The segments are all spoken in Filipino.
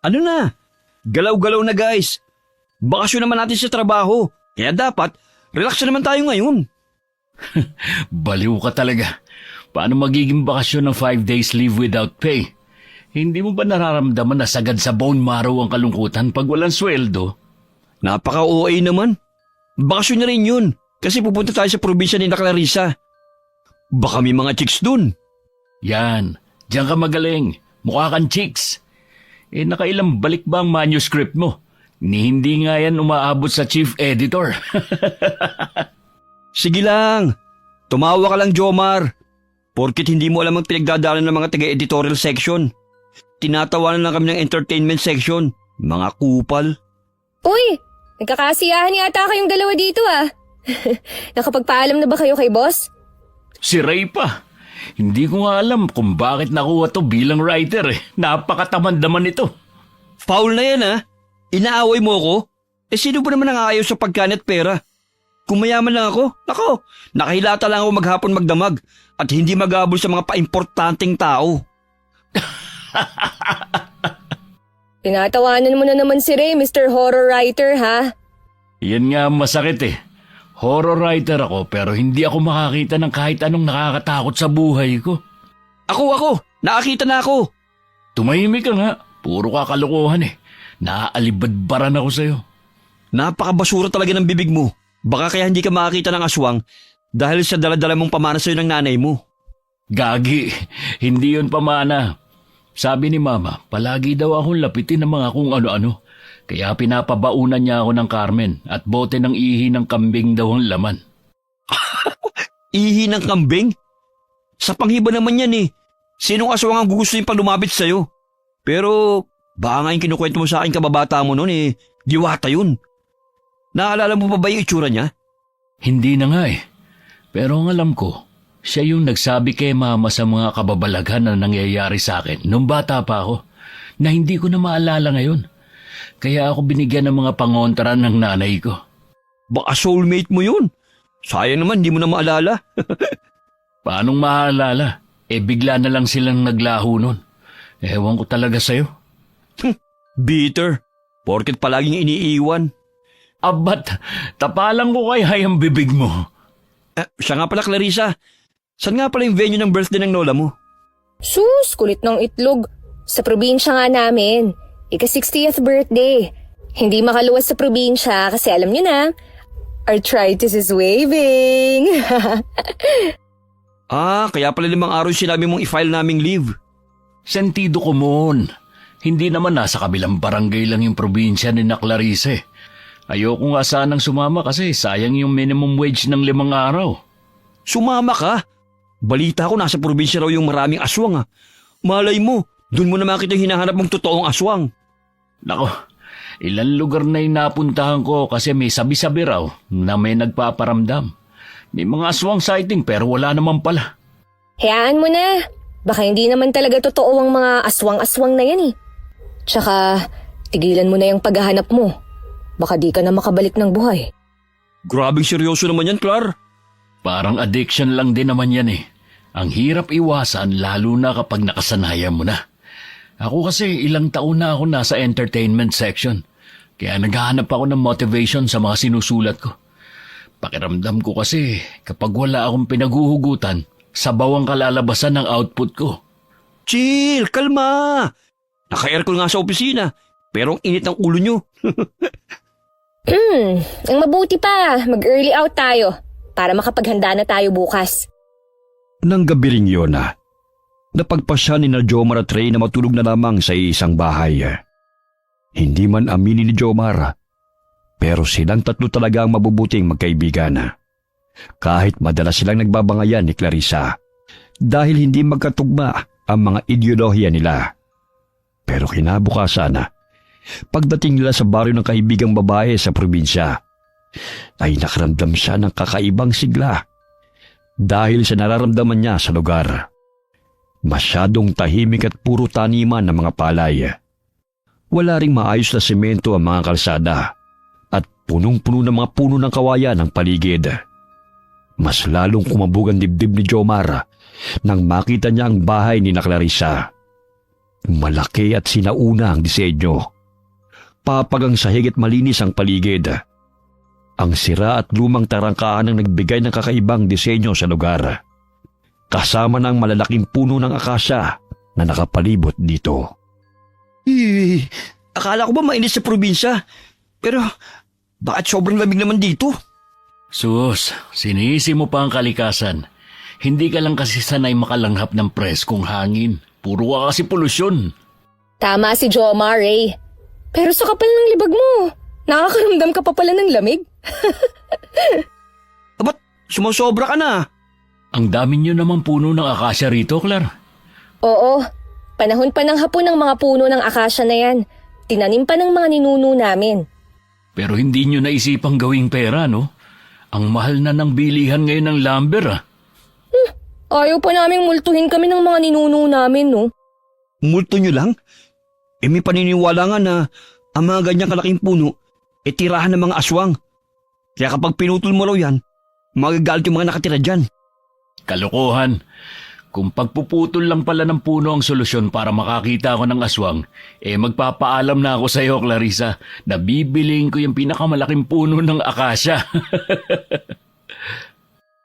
Ano na? Galaw-galaw na guys. Bakasyon naman natin sa trabaho. Kaya dapat, relax na naman tayo ngayon. Baliw ka talaga. Paano magiging bakasyon ng 5 days leave without pay? Hindi mo ba nararamdaman na sagad sa bone marrow ang kalungkutan pag walang sweldo? Napaka-OA naman. Bakasyon na rin yun. Kasi pupunta tayo sa probinsya ni Clarissa. Baka may mga chicks dun. Yan, diyan ka magaling. Mukha kang chicks. Nakailang balik ba ang manuscript mo? Hindi nga yan umaabot sa chief editor. Sige lang. Tumawa ka lang, Jomar. Porkit hindi mo alam ang pinagdadaanan ng mga taga-editorial section. Tinatawanan lang kami ng entertainment section. Mga kupal. Uy, nagkakasiyahan yata kayong dalawa dito ah. Nakapagpaalam na ba kayo kay boss? Si Ray pa. Hindi ko nga alam kung bakit nakuha to bilang writer eh. Napakatamad naman ito. Foul na yan Inaaway mo ako? Sino ba naman nangayaw sa pagkain at pera? Kung mayaman lang ako, nakahilata lang ako maghapon magdamag at hindi maghabol sa mga paimportanteng tao. Tinatawanan mo na naman si Ray, Mr. Horror Writer ha? Yan nga ang masakit eh. Horror writer ako pero hindi ako makakita ng kahit anong nakakatakot sa buhay ko. Ako, nakakita na ako. Tumahimik ka nga. Puro kalokohan eh. Naaalibadbaran ako sa'yo. Napakabasura talaga ng bibig mo. Baka kaya hindi ka makakita ng aswang dahil sa daladala mong pamana sa'yo ng nanay mo. Gagi, hindi yun pamana. Sabi ni Mama, palagi daw akong lapitin ng mga kung ano-ano. Kaya pinapabaunan niya ako ng Carmen at bote ng ihi ng kambing daw ang laman. Ihi ng kambing? Sa panghiba naman yan Sinong aswang ang gugustuhin pa lumapit sa'yo? Pero baka nga yung kinukwento mo sa akin kababata mo noon diwata yun. Naalala mo pa ba yung itsura niya? Hindi na nga Pero ang alam ko, siya yung nagsabi kay Mama sa mga kababalaghan na nangyayari sa akin nung bata pa ako na hindi ko na maalala ngayon. Kaya ako binigyan ng mga pangontra ng nanay ko. Baka soulmate mo yun. Sayang naman, di mo na maalala. Paanong maalala? Bigla na lang silang naglaho nun. Ewan ko talaga sa'yo. Bitter. Porket palaging iniiwan. Abat, tapalang ko kaya ang bibig mo. Siya nga pala, Clarissa. Saan nga pala yung venue ng birthday ng lola mo? Sus, kulit ng itlog. Sa probinsya nga namin. Ika-60th birthday. Hindi makaluwas sa probinsya kasi alam niyo na, arthritis is waving. Kaya pala 5 araw sinabi mong i-file naming leave. Sentido ko mon. Hindi naman nasa kabilang barangay lang yung probinsya ni Clarissa. Ayoko nga sanang sumama kasi sayang yung minimum wage ng 5 araw. Sumama ka? Balita ko nasa probinsya raw yung maraming aswang Malay mo, dun mo na makita yung hinahanap mong totoong aswang. Nako, ilan lugar na yung napuntahan ko kasi may sabi-sabi raw na may nagpaparamdam. May mga aswang sighting pero wala naman pala. Hayaan mo na. Baka hindi naman talaga totoo ang mga aswang-aswang na yan Tsaka, tigilan mo na yung paghahanap mo. Baka di ka na makabalik ng buhay. Grabing seryoso naman yan, Clar. Parang addiction lang din naman yan Ang hirap iwasan lalo na kapag nakasanayan mo na. Ako kasi ilang taon na ako nasa entertainment section. Kaya naghahanap ako ng motivation sa mga sinusulat ko. Pakiramdam ko kasi kapag wala akong pinaguhugutan, sabaw ang kalalabasan ng output ko. Chill, kalma. Naka-aircon nga sa opisina, pero ang init ng ulo nyo. Ang mabuti pa, mag-early out tayo para makapaghanda na tayo bukas. Nang gabi rin yun napagpasya ni na Jomar at Ray na matulog na lamang sa isang bahay. Hindi man aminin ni Jomar, pero silang tatlo talaga ang mabubuting magkaibigan. Kahit madalas silang nagbabangayan ni Clarissa dahil hindi magkatugma ang mga ideolohiya nila. Pero kinabukasan, pagdating nila sa baryo ng kaibigang babae sa probinsya, ay nakaramdam siya ng kakaibang sigla dahil sa nararamdaman niya sa lugar. Masyadong tahimik at puro taniman ng mga palay. Wala ring maayos na semento ang mga kalsada at punong-puno ng mga puno ng kawayan ang paligid. Mas lalong kumabog ang dibdib ni Jomar nang makita niya ang bahay ni Clarissa. Malaki at sinauna ang disenyo. Papagang sahig at malinis ang paligid. Ang sira at lumang tarangkaan ang nagbigay ng kakaibang disenyo sa lugar. Kasama ng malalaking puno ng akasya na nakapalibot dito. Akala ko ba mainit sa probinsya? Pero bakit sobrang lamig naman dito? Sus, sinisi mo pa ang kalikasan. Hindi ka lang kasi sanay makalanghap ng preskong hangin. Puro ka kasi polusyon. Tama si Jomar, Ray. Pero sa kapal ng libag mo, nakakaramdam ka pa pala ng lamig. Ba't sumusobra ka na? Ang dami nyo naman puno ng akasya rito, Clar. Oo, panahon pa ng hapon ng mga puno ng akasya na yan. Tinanim pa ng mga ninuno namin. Pero hindi nyo naisipang gawing pera, no? Ang mahal na ng bilihan ngayon ng lumber, ah. Ayaw pa naming multuhin kami ng mga ninuno namin, no? Multo nyo lang? May paniniwala nga na ang mga ganyang kalaking puno tirahan ng mga aswang. Kaya kapag pinutol mo raw yan, magagalit yung mga nakatira dyan. Kalokohan. Kung pagpuputol lang pala ng puno ang solusyon para makakita ako ng aswang, magpapaalam na ako sa iyo, Clarissa, na bibiliin ko yung pinakamalaking puno ng akasya.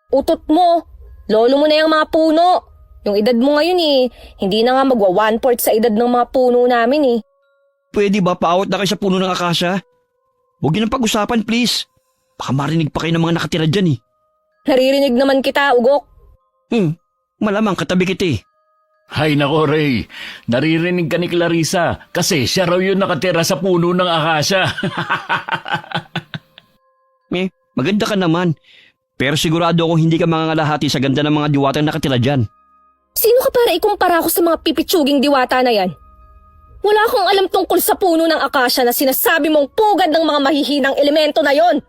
Utot mo! Lolo mo na yung mga puno! Yung edad mo ngayon hindi na nga magwa 1/4 sa edad ng mga puno namin . Pwede ba paawat na kayo sa puno ng akasya? Huwag yun ang pag-usapan, please. Baka marinig pa kayo ng mga nakatira dyan . Naririnig naman kita, Ugok. Malamang katabi kita . Hay nako, Ray. Naririnig ka ni Clarissa kasi siya raw yung nakatira sa puno ng akasya. Maganda ka naman. Pero sigurado akong hindi ka mangangalahati sa ganda ng mga diwatang nakatira dyan. Sino ka para ikumpara ko sa mga pipitsuging diwata na yan? Wala akong alam tungkol sa puno ng akasya na sinasabi mong pugad ng mga mahihinang elemento na yon.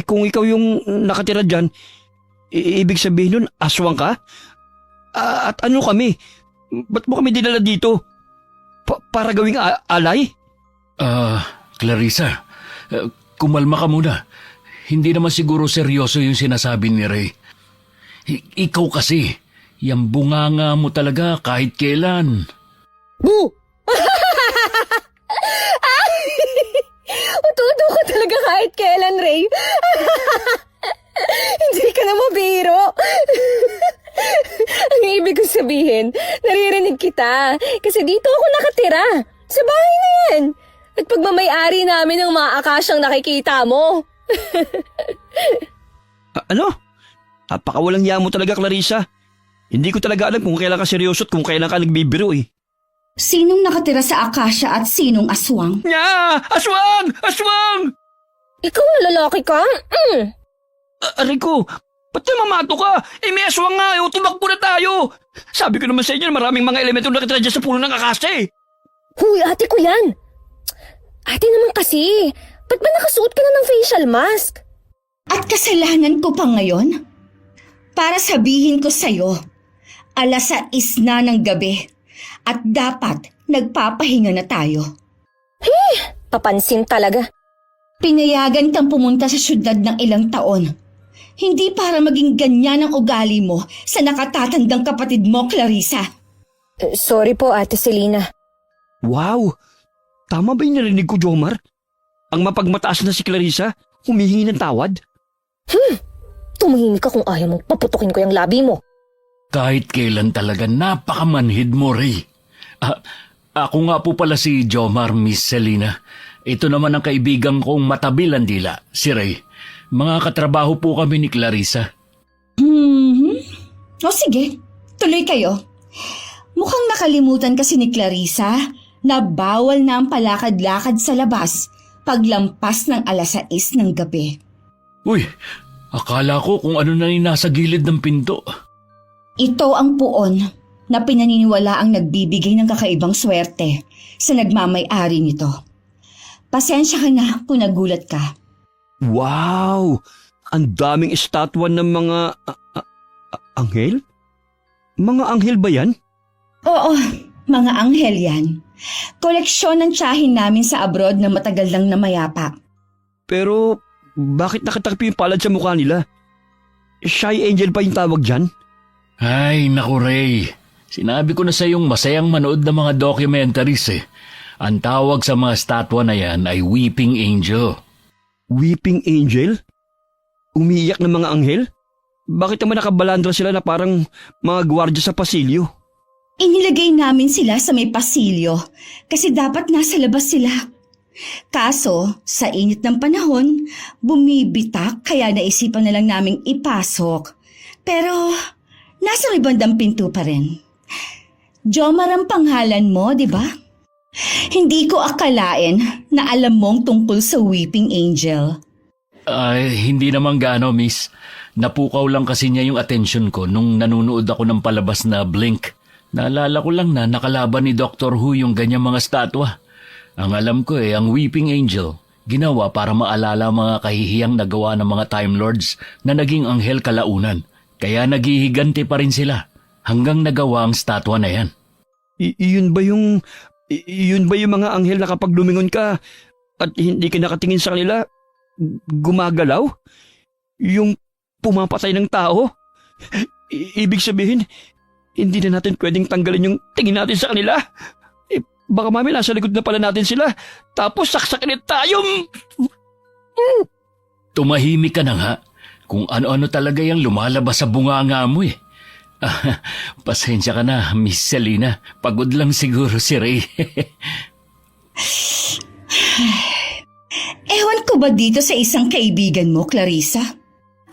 Kung ikaw yung nakatira dyan, ibig sabihin nun, aswang ka? At ano kami? Ba't mo kami dinala dito? Para gawing alay? Clarissa, kumalma ka muna. Hindi naman siguro seryoso yung sinasabi ni Ray. Ikaw kasi, yung bunganga mo talaga kahit kailan. Boo! Ututo ko talaga kahit kailan, Ray. Hindi ka na mabiro. Ang ibig kong sabihin, naririnig kita. Kasi dito ako nakatira. Sa bahay na yan. At pagmamayari namin ng mga akasyang nakikita mo. Ano? Napakawalang hiya mo talaga, Clarissa. Hindi ko talaga alam kung kailan ka seryoso at kung kailan ka nagbibiro . Sinong nakatira sa akasya at sinong aswang? Nya! Aswang! Aswang! Ikaw na lalaki ka? Aray ko, ba't namamato ka? May aswang nga, tumakbo na tayo. Sabi ko naman sa inyo, maraming mga elemento nakatira dyan sa puno ng akasya . Huy, ate ko yan. Ate naman kasi, ba't ba nakasuot ka na ng facial mask? At kasalanan ko pa ngayon? Para sabihin ko sa'yo, 6:00 na ng gabi at dapat nagpapahinga na tayo. Papansin talaga. Pinayagan kang pumunta sa syudad ng ilang taon. Hindi para maging ganyan ang ugali mo sa nakatatandang kapatid mo, Clarissa. Sorry po, Ate Selena. Wow! Tama ba yung narinig ko, Jomar? Ang mapagmataas na si Clarissa, humihingi ng tawad? Tumahimik ka kung ayaw mong paputukin ko yung labi mo. Kahit kailan talaga napakamanhid mo, Ray. Ako nga po pala si Jomar, Miss Selena. Ito naman ang kaibigan kong matabil ang dila, si Ray. Mga katrabaho po kami ni Clarissa. O sige, tuloy kayo. Mukhang nakalimutan kasi ni Clarissa na bawal na ang palakad-lakad sa labas paglampas ng 6:00 ng gabi. Uy, akala ko kung ano na yung nasa gilid ng pinto. Ito ang puon na pinaniniwala ang nagbibigay ng kakaibang swerte sa nagmamay-ari nito. Pasensya ka na kung nagulat ka. Wow! Ang daming estatwa ng mga... anghel? Mga anghel ba yan? Oo, mga anghel yan. Koleksyon ng tiyahin namin sa abroad na matagal lang namayapa. Pero bakit nakatakip yung palad sa mukha nila? Shy angel pa yung tawag dyan? Ay, naku Ray. Sinabi ko na sa yung masayang manood ng mga documentaries eh. Ang tawag sa mga statwa na yan ay Weeping Angel. Weeping Angel? Umiiyak ng mga anghel? Bakit naman nakabalandra sila na parang mga gwardya sa pasilyo? Inilagay namin sila sa may pasilyo kasi dapat nasa labas sila. Kaso, sa init ng panahon, bumibitak kaya naisipan na lang naming ipasok. Pero, nasa may bandang pinto pa rin. Jomar ang pangalan mo, di ba? Hindi ko akalain na alam mong tungkol sa Weeping Angel. Ay, hindi naman gaano, miss. Napukaw lang kasi niya yung atensyon ko nung nanunood ako ng palabas na Blink. Naalala ko lang na nakalaban ni Doctor Who yung ganyang mga statwa. Ang alam ko ang Weeping Angel, ginawa para maalala mga kahihiyang nagawa ng mga Time Lords na naging anghel kalaunan. Kaya naghihiganti pa rin sila hanggang nagawa ang statwa na yan. Yun ba yung mga anghel na kapag lumingon ka at hindi ka nakatingin sa kanila, gumagalaw? Yung pumapatay ng tao? Ibig sabihin, hindi na natin pwedeng tanggalin yung tingin natin sa kanila? Baka mami nasa likod na pala natin sila, tapos saksakin tayo. Tumahimik ka na nga. Kung ano-ano talaga yung lumalabas sa bunganga mo eh. Pasensya ka na, Miss Selena. Pagod lang siguro si Ray. Ewan ko ba dito sa isang kaibigan mo, Clarissa?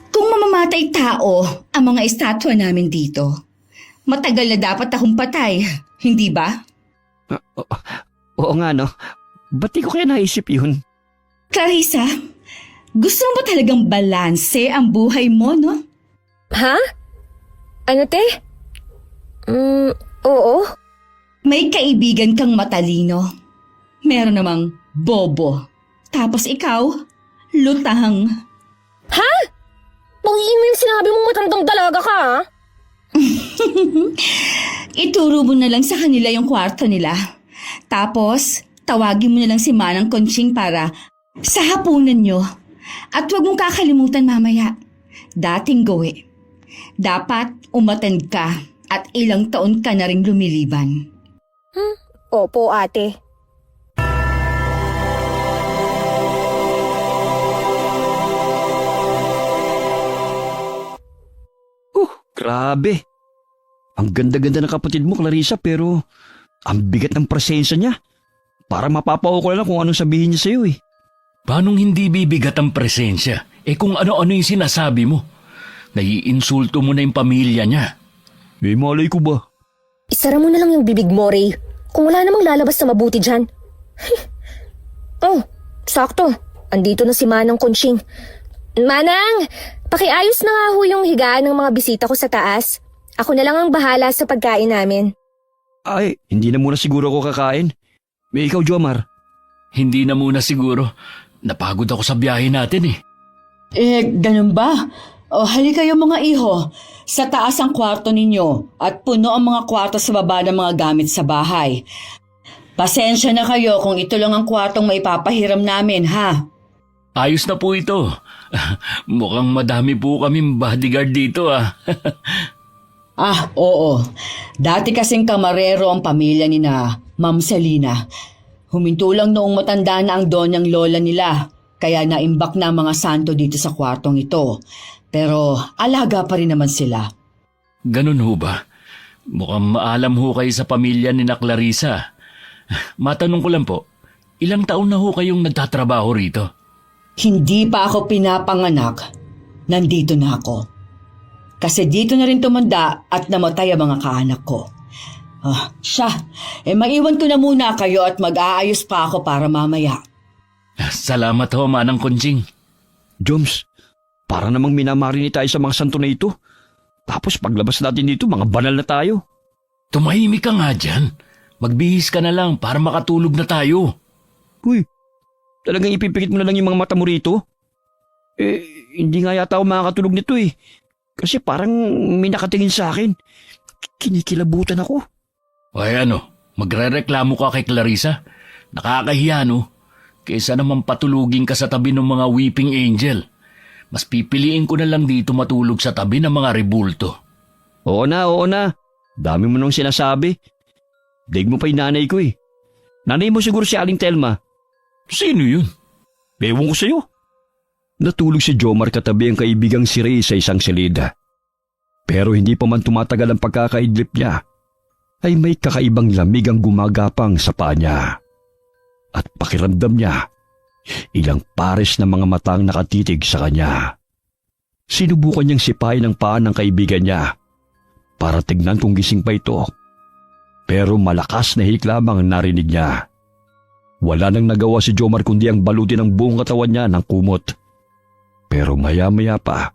Kung mamamatay tao ang mga estatwa namin dito, matagal na dapat akong patay, hindi ba? Oo nga no, ba't di ko kaya naisip yun? Clarissa, gusto mo ba talagang balanse ang buhay mo, no? Ha? Ano, te? Oo. May kaibigan kang matalino. Meron namang bobo. Tapos ikaw, lutang. Ha? Pangiin mo yung sinabi mong matandang dalaga ka, ha? Ituro mo na lang sa kanila yung kwarto nila. Tapos, tawagin mo na lang si Manang Conching para sa hapunan nyo. At huwag mong kakalimutan mamaya. Dating gawi. Dapat umattend ka at ilang taon ka na rin lumiliban. Opo, ate. Grabe. Ang ganda-ganda ng kapatid mo, Clarissa, pero ang bigat ng presensya niya. Para mapapao ko lang kung anong sabihin niya sa'yo eh. Paanong hindi bibigat ang presensya? Kung ano-ano yung sinasabi mo. Naiinsulto mo na yung pamilya niya. Malay ko ba? Isara mo na lang yung bibig mo, Ray. Kung wala namang lalabas na mabuti dyan. Oh, sakto. Andito na si Manang Conching. Manang, pakiayos na nga ho yung higaan ng mga bisita ko sa taas. Ako na lang ang bahala sa pagkain namin. Ay, hindi na muna siguro ako kakain. May ikaw, Jomar. Hindi na muna siguro. Napagod ako sa biyahe natin eh. Ganun ba? O halika kayo mga iho. Sa taas ang kwarto ninyo at puno ang mga kwarto sa baba ng mga gamit sa bahay. Pasensya na kayo kung ito lang ang kwartong maipapahiram namin, ha? Ayos na po ito. Mukhang madami po kaming bodyguard dito ah. Oo. Dati kasing kamarero ang pamilya ni na Ma'am Selena. Huminto lang noong matanda na ang donyang lola nila. Kaya naimbak na ang mga santo dito sa kwartong ito. Pero alaga pa rin naman sila. Ganun ho ba? Mukhang maalam ho kayo sa pamilya ni na Clarissa. Matanong ko lang po, ilang taon na ho kayong nagtatrabaho rito? Hindi pa ako pinapanganak. Nandito na ako. Kasi dito na rin tumanda at namatay ang mga kaanak ko. Maiwan ko na muna kayo at mag-aayos pa ako para mamaya. Salamat ho, Manang Conching. Joms, para namang minamari tayo sa mga santo na ito. Tapos paglabas natin dito, mga banal na tayo. Tumahimik ka nga dyan. Magbihis ka na lang para makatulog na tayo. Uy, talagang ipipikit mo na lang yung mga mata mo rito? Hindi nga yata ako makakatulog nito eh. Kasi parang may nakatingin sa akin. Kinikilabutan ako. Ay magrereklamo ka kay Clarissa? Nakakahiya no? Kaysa naman patulugin ka sa tabi ng mga Weeping Angel. Mas pipiliin ko na lang dito matulog sa tabi ng mga rebulto. Oo na. Dami mo nung sinasabi. Daig mo pa yung nanay ko eh. Nanay mo siguro si Aling Telma. Sino yun? Ewan ko sa'yo. Natulog si Jomar katabi ang kaibigang si Ray sa isang silid. Pero hindi pa man tumatagal ang pagkakaidlip niya, ay may kakaibang lamig ang gumagapang sa paa niya. At pakiramdam niya, ilang pares na mga matang nakatitig sa kanya. Sinubukan niyang sipain ang paa ng kaibigan niya para tignan kung gising pa ito. Pero malakas na hik lamang ang narinig niya. Wala nang nagawa si Jomar kundi ang balutin ang buong katawan niya ng kumot. Pero maya-maya pa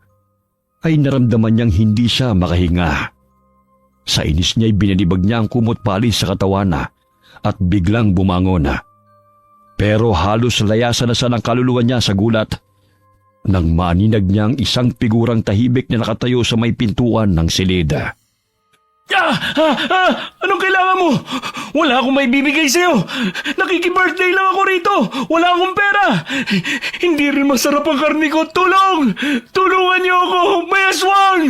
ay naramdaman niyang hindi siya makahinga. Sa inis niya ay binalibag niya ang kumot palis sa katawan at biglang bumangon. Pero halos layasan na sa ng kaluluwa niya sa gulat nang maninag niya ang isang figurang tahimik na nakatayo sa may pintuan ng silid. Anong kailangan mo? Wala akong may bibigay sa'yo. Nakiki-birthday lang ako rito. Wala akong pera. Hindi rin masarap ang karne ko. Tulong! Tulungan niyo ako! May aswang!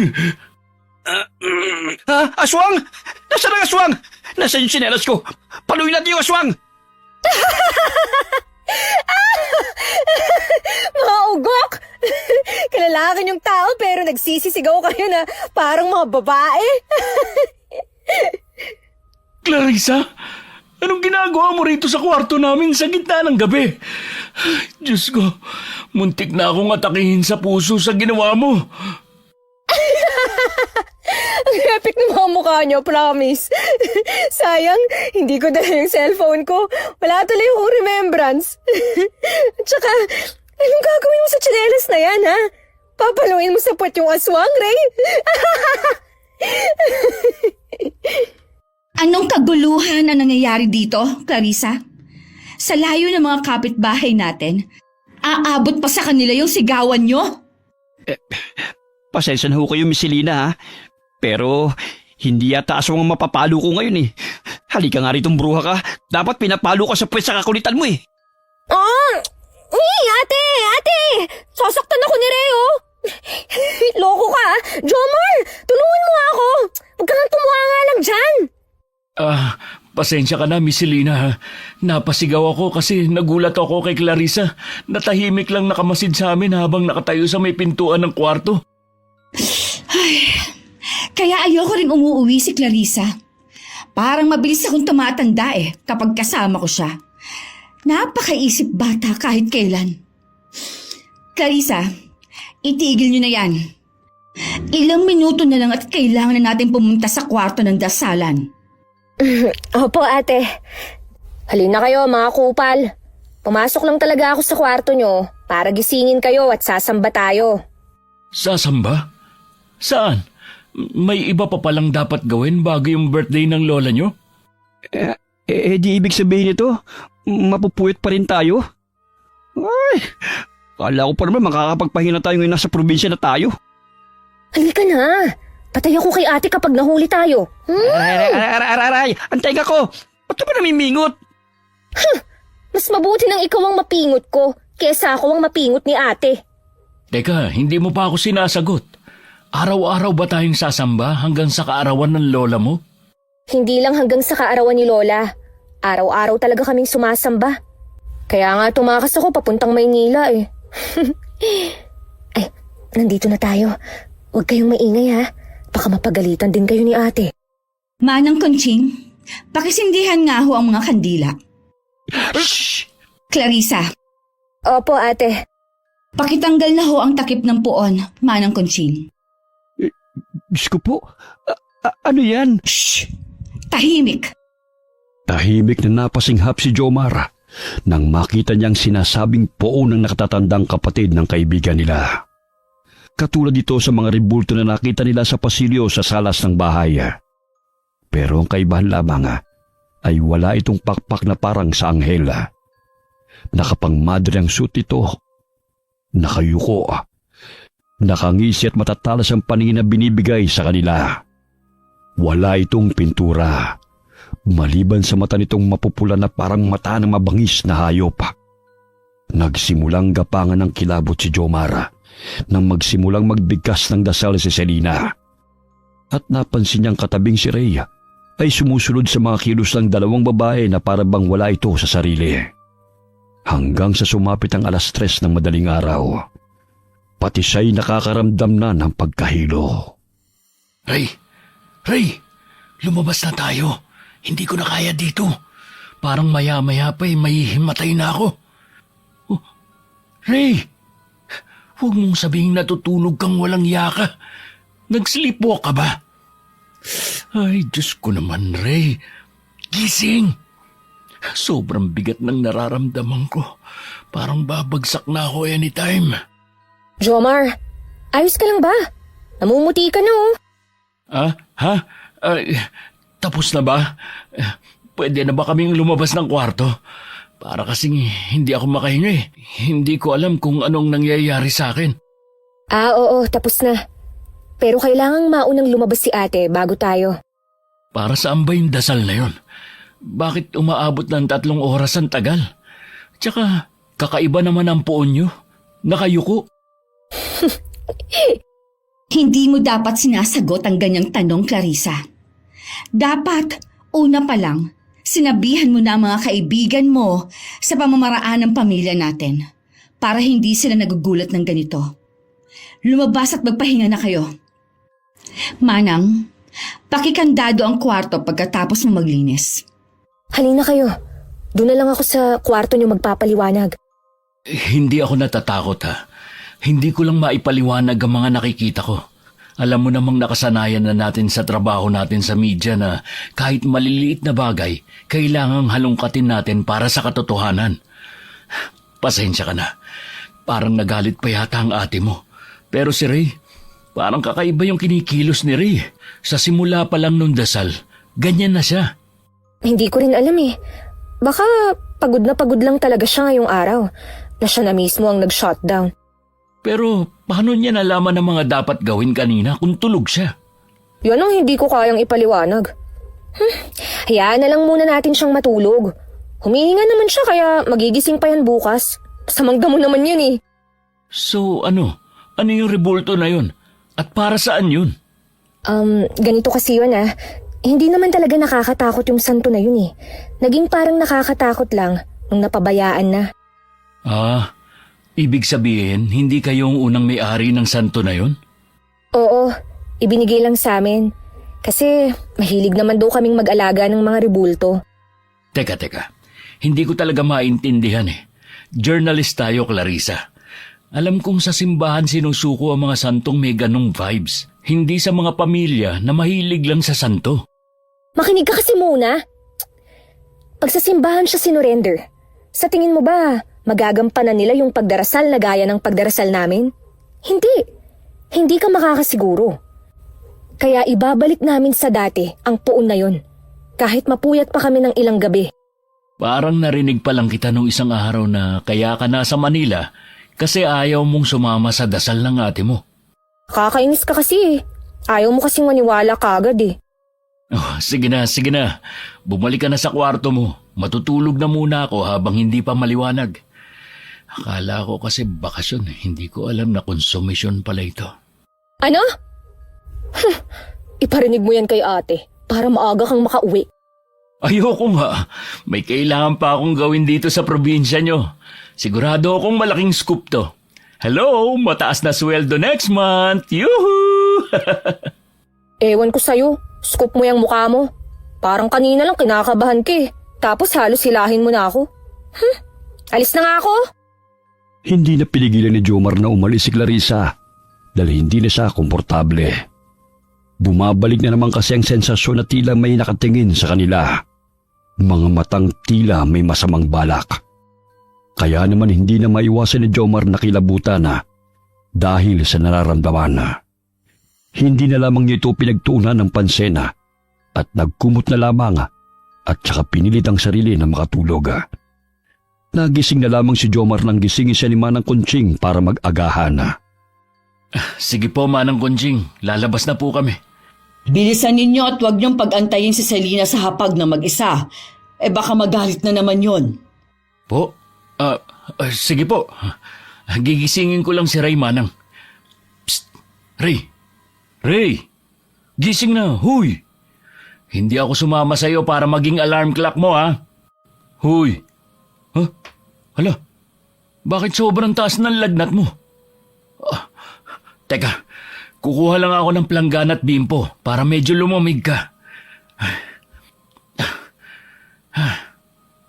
Aswang? Nasaan ang aswang? Nasaan yung sinelas ko? Paluin natin yung aswang! Mga ugok! Kalalakan yung tao pero nagsisisigaw kayo na parang mga babae. Clarissa, anong ginagawa mo rito sa kwarto namin sa gitna ng gabi? Diyos ko, muntik na akong atakihin sa puso sa ginawa mo. Ang epic ng mga mukha nyo, promise. Sayang, hindi ko dala yung cellphone ko. Wala tuloy yung remembrance. Tsaka, anong gagawin mo sa tsinelas na yan, ha? Papaluin mo sa puwet yung aswang, Ray? Anong kaguluhan ang nangyayari dito, Clarissa? Sa layo ng mga kapitbahay natin, aabot pa sa kanila yung sigawan nyo? Pasensya na ho kayo, Miss Selena ha. Pero hindi yata aswang ang mapapalo ko ngayon eh. Halika nga ritong bruha ka. Dapat pinapalo ka sa puwet sa kakulitan mo eh. Ate! Sasaktan ako ni Reo. Loko ka, Jomar! Tulungan mo ako! Huwag kang tumuha nga lang dyan! Pasensya ka na, Miss Selena ha. Napasigaw ako kasi nagulat ako kay Clarissa. Natahimik lang nakamasid sa amin habang nakatayo sa may pintuan ng kwarto. Kaya ayoko rin umuwi si Clarissa. Parang mabilis akong tumatanda kapag kasama ko siya. Napakaisip bata kahit kailan. Clarissa, itigil niyo na yan. Ilang minuto na lang at kailangan na natin pumunta sa kwarto ng dasalan. Opo, ate. Halina kayo, mga kupal. Pumasok lang talaga ako sa kwarto nyo para gisingin kayo at sasamba tayo. Sasamba? Saan? May iba pa palang dapat gawin bago yung birthday ng lola nyo? Di ibig sabihin ito, mapupuyat pa rin tayo? Ay, kala ko pa naman makakapagpahinga tayo ngayon nasa probinsya na tayo. Halika na. Patay ako kay ate kapag nahuli tayo. Aray, antay ka ko. Ba't ka ba namimingot? Mas mabuti nang ikaw ang mapingot ko kesa ako ang mapingot ni ate. Teka, hindi mo pa ako sinasagot. Araw-araw ba tayong sasamba hanggang sa kaarawan ng lola mo? Hindi lang hanggang sa kaarawan ni Lola. Araw-araw talaga kaming sumasamba. Kaya nga tumakas ako papuntang Maynila eh. Ay, nandito na tayo. Huwag kayong maingay ha. Baka mapagalitan din kayo ni ate. Manang Conching, pakisindihan nga ho ang mga kandila. Shh! Clarissa, Opo, ate. pakitanggal na ho ang takip ng puon, Manang Conching. Diyos ko po, ano yan? Shh! Tahimik! Tahimik na napasinghap si Jomar nang makita niyang sinasabing poon ng nakatatandang kapatid ng kaibigan nila. Katulad dito sa mga ribulto na nakita nila sa pasilyo sa salas ng bahay. Pero ang kaibahan lamang ay wala itong pakpak na parang sa anghel. Nakapangmadre ang suit ito. Nakayuko. Nakangisi at matatalas ang paningin na binibigay sa kanila. Wala itong pintura. Maliban sa mata nitong mapupula na parang mata ng mabangis na hayop. Nagsimulang gapangan ng kilabot si Jomar nang magsimulang magbigkas ng dasal si Selena. at napansin niyang katabing si Ray ay sumusunod sa mga kilos ng dalawang babae na para bang wala ito sa sarili. Hanggang sa sumapit ang 3:00 ng madaling araw, pati siya'y nakakaramdam na ng pagkahilo. Ray! Ray! Lumabas na tayo. Hindi ko na kaya dito. Parang maya-maya pa'y mahihimatay na ako. Oh, Ray! Huwag mong sabihing natutulog kang walang yaka. Nag-sleepwalk ka ba? Ay, Diyos ko naman, Ray. Gising! Sobrang bigat ng nararamdaman ko. Parang babagsak na ako anytime. Jomar, ayos ka lang ba? Namumuti ka na oh. Ah? Ha? Tapos na ba? Pwede na ba kaming lumabas ng kwarto? Para kasing hindi ako makahinga eh. Hindi ko alam kung anong nangyayari sa akin. Oo, tapos na. Pero kailangang maunang lumabas si ate bago tayo. Para saan ba yung dasal na yun? Bakit umaabot ng 3 oras ang tagal? Tsaka, kakaiba naman ang poon nyo. Nakayuko. Hindi mo dapat sinasagot ang ganyang tanong, Clarissa. Dapat, una pa lang, sinabihan mo na ang mga kaibigan mo sa pamamaraan ng pamilya natin para hindi sila nagugulat ng ganito. Lumabas at magpahinga na kayo. Manang, pakikandado ang kwarto pagkatapos mo maglinis. Halina kayo. Doon na lang ako sa kwarto niyo magpapaliwanag. Hindi ako natatakot ha. Hindi ko lang maipaliwanag ang mga nakikita ko. Alam mo namang nakasanayan na natin sa trabaho natin sa media na kahit maliliit na bagay, kailangang halongkatin natin para sa katotohanan. Pasensya ka na. Parang nagalit pa yata ang ate mo. Pero si Ray, parang kakaiba yung kinikilos ni Ray. Sa simula pa lang nung dasal, ganyan na siya. Hindi ko rin alam eh. Baka pagod na pagod lang talaga siya ngayong araw na siya na mismo ang nag-shutdown. Pero paano niya nalaman ang mga dapat gawin kanina kung tulog siya? Yan ang hindi ko kayang ipaliwanag. Hayaan na lang muna natin siyang matulog. Humihinga naman siya kaya magigising pa yan bukas. Samang damo naman yun eh. So ano? Ano yung rebulto na yun? At para saan yun? Ganito kasi yun ah. Hindi naman talaga nakakatakot yung santo na yun eh. Naging parang nakakatakot lang nung napabayaan na. Ah, ibig sabihin hindi kayong unang may-ari ng santo na yun? Oo, ibinigay lang sa amin. Kasi mahilig naman daw kaming mag-alaga ng mga rebulto. Teka. Hindi ko talaga maintindihan eh. Journalist tayo, Clarissa. Alam kong sa simbahan sinusuko ang mga santong may ganong vibes. Hindi sa mga pamilya na mahilig lang sa santo. Makinig ka kasi muna. Pag sa simbahan siya sinurrender, sa tingin mo ba magagampanan nila yung pagdarasal na gaya ng pagdarasal namin? Hindi. Hindi ka makakasiguro. Kaya ibabalik namin sa dati ang puon na yun. Kahit mapuyat pa kami ng ilang gabi. Parang narinig pa lang kita nung isang araw na kaya ka nasa Manila kasi ayaw mong sumama sa dasal ng ate mo. Kakainis ka kasi eh. Ayaw mo kasing maniwala kagad eh. Oh, sige na. Bumalik ka na sa kwarto mo. Matutulog na muna ako habang hindi pa maliwanag. Akala ko kasi bakasyon. Hindi ko alam na konsumisyon pala ito. Ano? Iparinig mo yan kay ate para maaga kang makauwi. Ayoko nga. May kailangan pa akong gawin dito sa probinsya nyo. Sigurado akong malaking scoop to. Hello, mataas na sweldo next month. Yuhu! Ewan ko sa'yo. Scoop mo yung mukha mo. Parang kanina lang kinakabahan ka eh. Tapos halos hilahin mo na ako. Alis na nga ako. Hindi na pinigilan ni Jomar na umalis si Clarissa dahil hindi na siya komportable. Bumabalik na naman kasi ang sensasyon na tila may nakatingin sa kanila. Mga matang tila may masamang balak. Kaya naman hindi na maiwasan ni Jomar na kilabutan na dahil sa nararamdaman na. Hindi na lamang niya ito pinagtuunan ng pansena at nagkumot na lamang at saka pinilit ang sarili na makatulog. Nagising na lamang si Jomar nang gisingin siya ni Manang Kunching para mag-agahan. Sige po, Manang Kunching. Lalabas na po kami. Bilisan ninyo at huwag niyong pag-antayin si Selena sa hapag na mag-isa. Baka magalit na naman yon. Po? Sige po. Gigisingin ko lang si Ray, Manang. Psst! Ray! Gising na, huy! Hindi ako sumama sa'yo para maging alarm clock mo, ha? Huy! Huh? Hala, bakit sobrang taas ng lagnat mo? Teka, kukuha lang ako ng planggana at bimpo para medyo lumamig ka.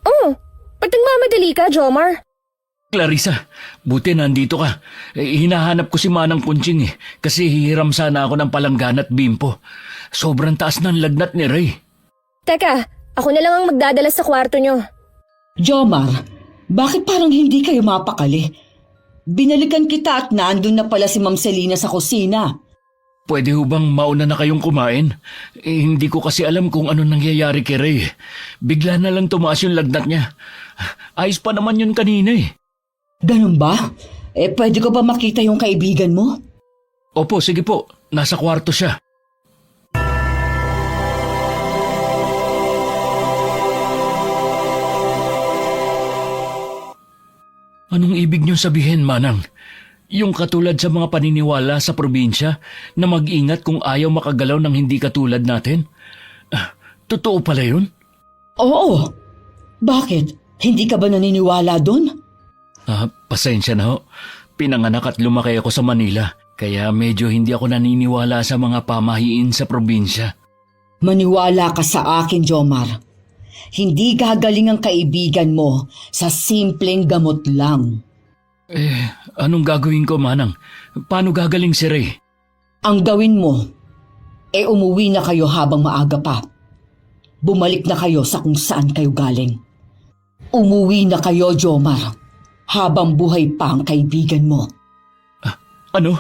Oh, ba't nagmamadali ka, Jomar? Clarissa, buti nandito ka. Hinahanap ko si Manang Kunching kasi hihiram sana ako ng palanggana at bimpo. Sobrang taas ng lagnat ni Ray. Teka, ako na lang ang magdadala sa kwarto nyo. Jomar, bakit parang hindi kayo mapakali? Binalikan kita at naandun na pala si Ma'am Selina sa kusina. Pwede ho bang mauna na kayong kumain? Hindi ko kasi alam kung ano nangyayari kay Ray. Bigla na lang tumaas yung lagnat niya. Ayos pa naman yun kanina eh. Ganun ba? Pwede ko ba makita yung kaibigan mo? Opo, sige po. Nasa kwarto siya. Anong ibig niyong sabihin, Manang? Yung katulad sa mga paniniwala sa probinsya na mag-ingat kung ayaw makagalaw ng hindi katulad natin? Totoo pala yun? Oo. Bakit? Hindi ka ba naniniwala doon? Pasensya na ho. Pinanganak at lumaki ako sa Manila, kaya medyo hindi ako naniniwala sa mga pamahiin sa probinsya. Maniwala ka sa akin, Jomar. Hindi gagaling ang kaibigan mo sa simpleng gamot lang. Anong gagawin ko, Manang? Paano gagaling si Ray? Ang gawin mo, umuwi na kayo habang maaga pa. Bumalik na kayo sa kung saan kayo galing. Umuwi na kayo, Jomar, habang buhay pa ang kaibigan mo. Ano?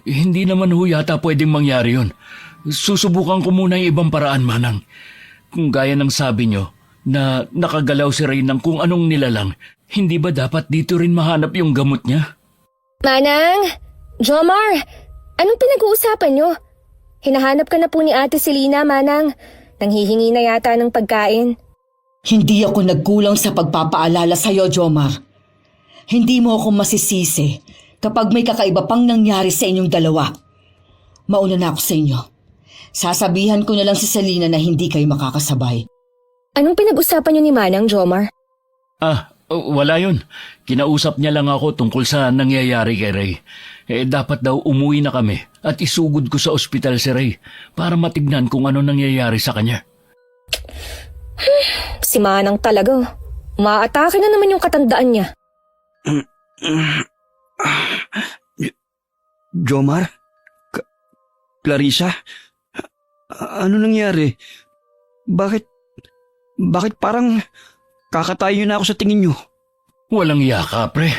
Hindi naman ho yata pwedeng mangyari yun. Susubukan ko muna yung ibang paraan, Manang. Kung gaya ng sabi nyo, na nakagalaw si Ray ng kung anong nilalang, hindi ba dapat dito rin mahanap yung gamot niya? Manang! Jomar! Anong pinag-uusapan nyo? Hinahanap ka na po ni Ate Selina, Manang. Nanghihingi na yata ng pagkain. Hindi ako nagkulang sa pagpapaalala sa'yo, Jomar. Hindi mo ako masisisi kapag may kakaiba pang nangyari sa inyong dalawa. Mauna na ako sa inyo. Sasabihan ko na lang si Selina na hindi kayo makakasabay. Anong pinag-usapan nyo ni Manang, Jomar? Wala yun. Kinausap niya lang ako tungkol sa nangyayari kay Ray. Dapat daw umuwi na kami at isugod ko sa ospital si Ray para matignan kung ano nangyayari sa kanya. Si Manang talaga. Umaatake na naman yung katandaan niya. Jomar? Clarissa? Ano nangyari? Bakit parang kakatayo na ako sa tingin nyo? Walang yaka, pre.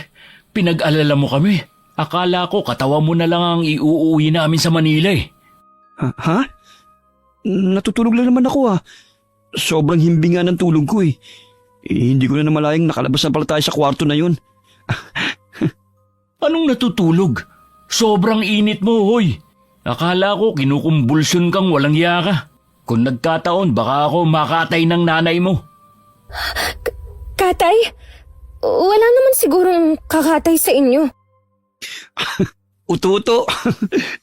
Pinag-alala mo kami. Akala ko katawa mo na lang ang iuuwi namin sa Manila eh. Ha? Natutulog lang naman ako. Sobrang himbinga ng tulog ko eh. Hindi ko na namalayang nakalabas na pala tayo sa kwarto na yun. Anong natutulog? Sobrang init mo, hoy. Akala ko kinukumbulsyon kang walang yaka. Kung nagkataon, baka ako makatay ng nanay mo. Katay? Wala naman sigurong kakatay sa inyo. Uto-uto.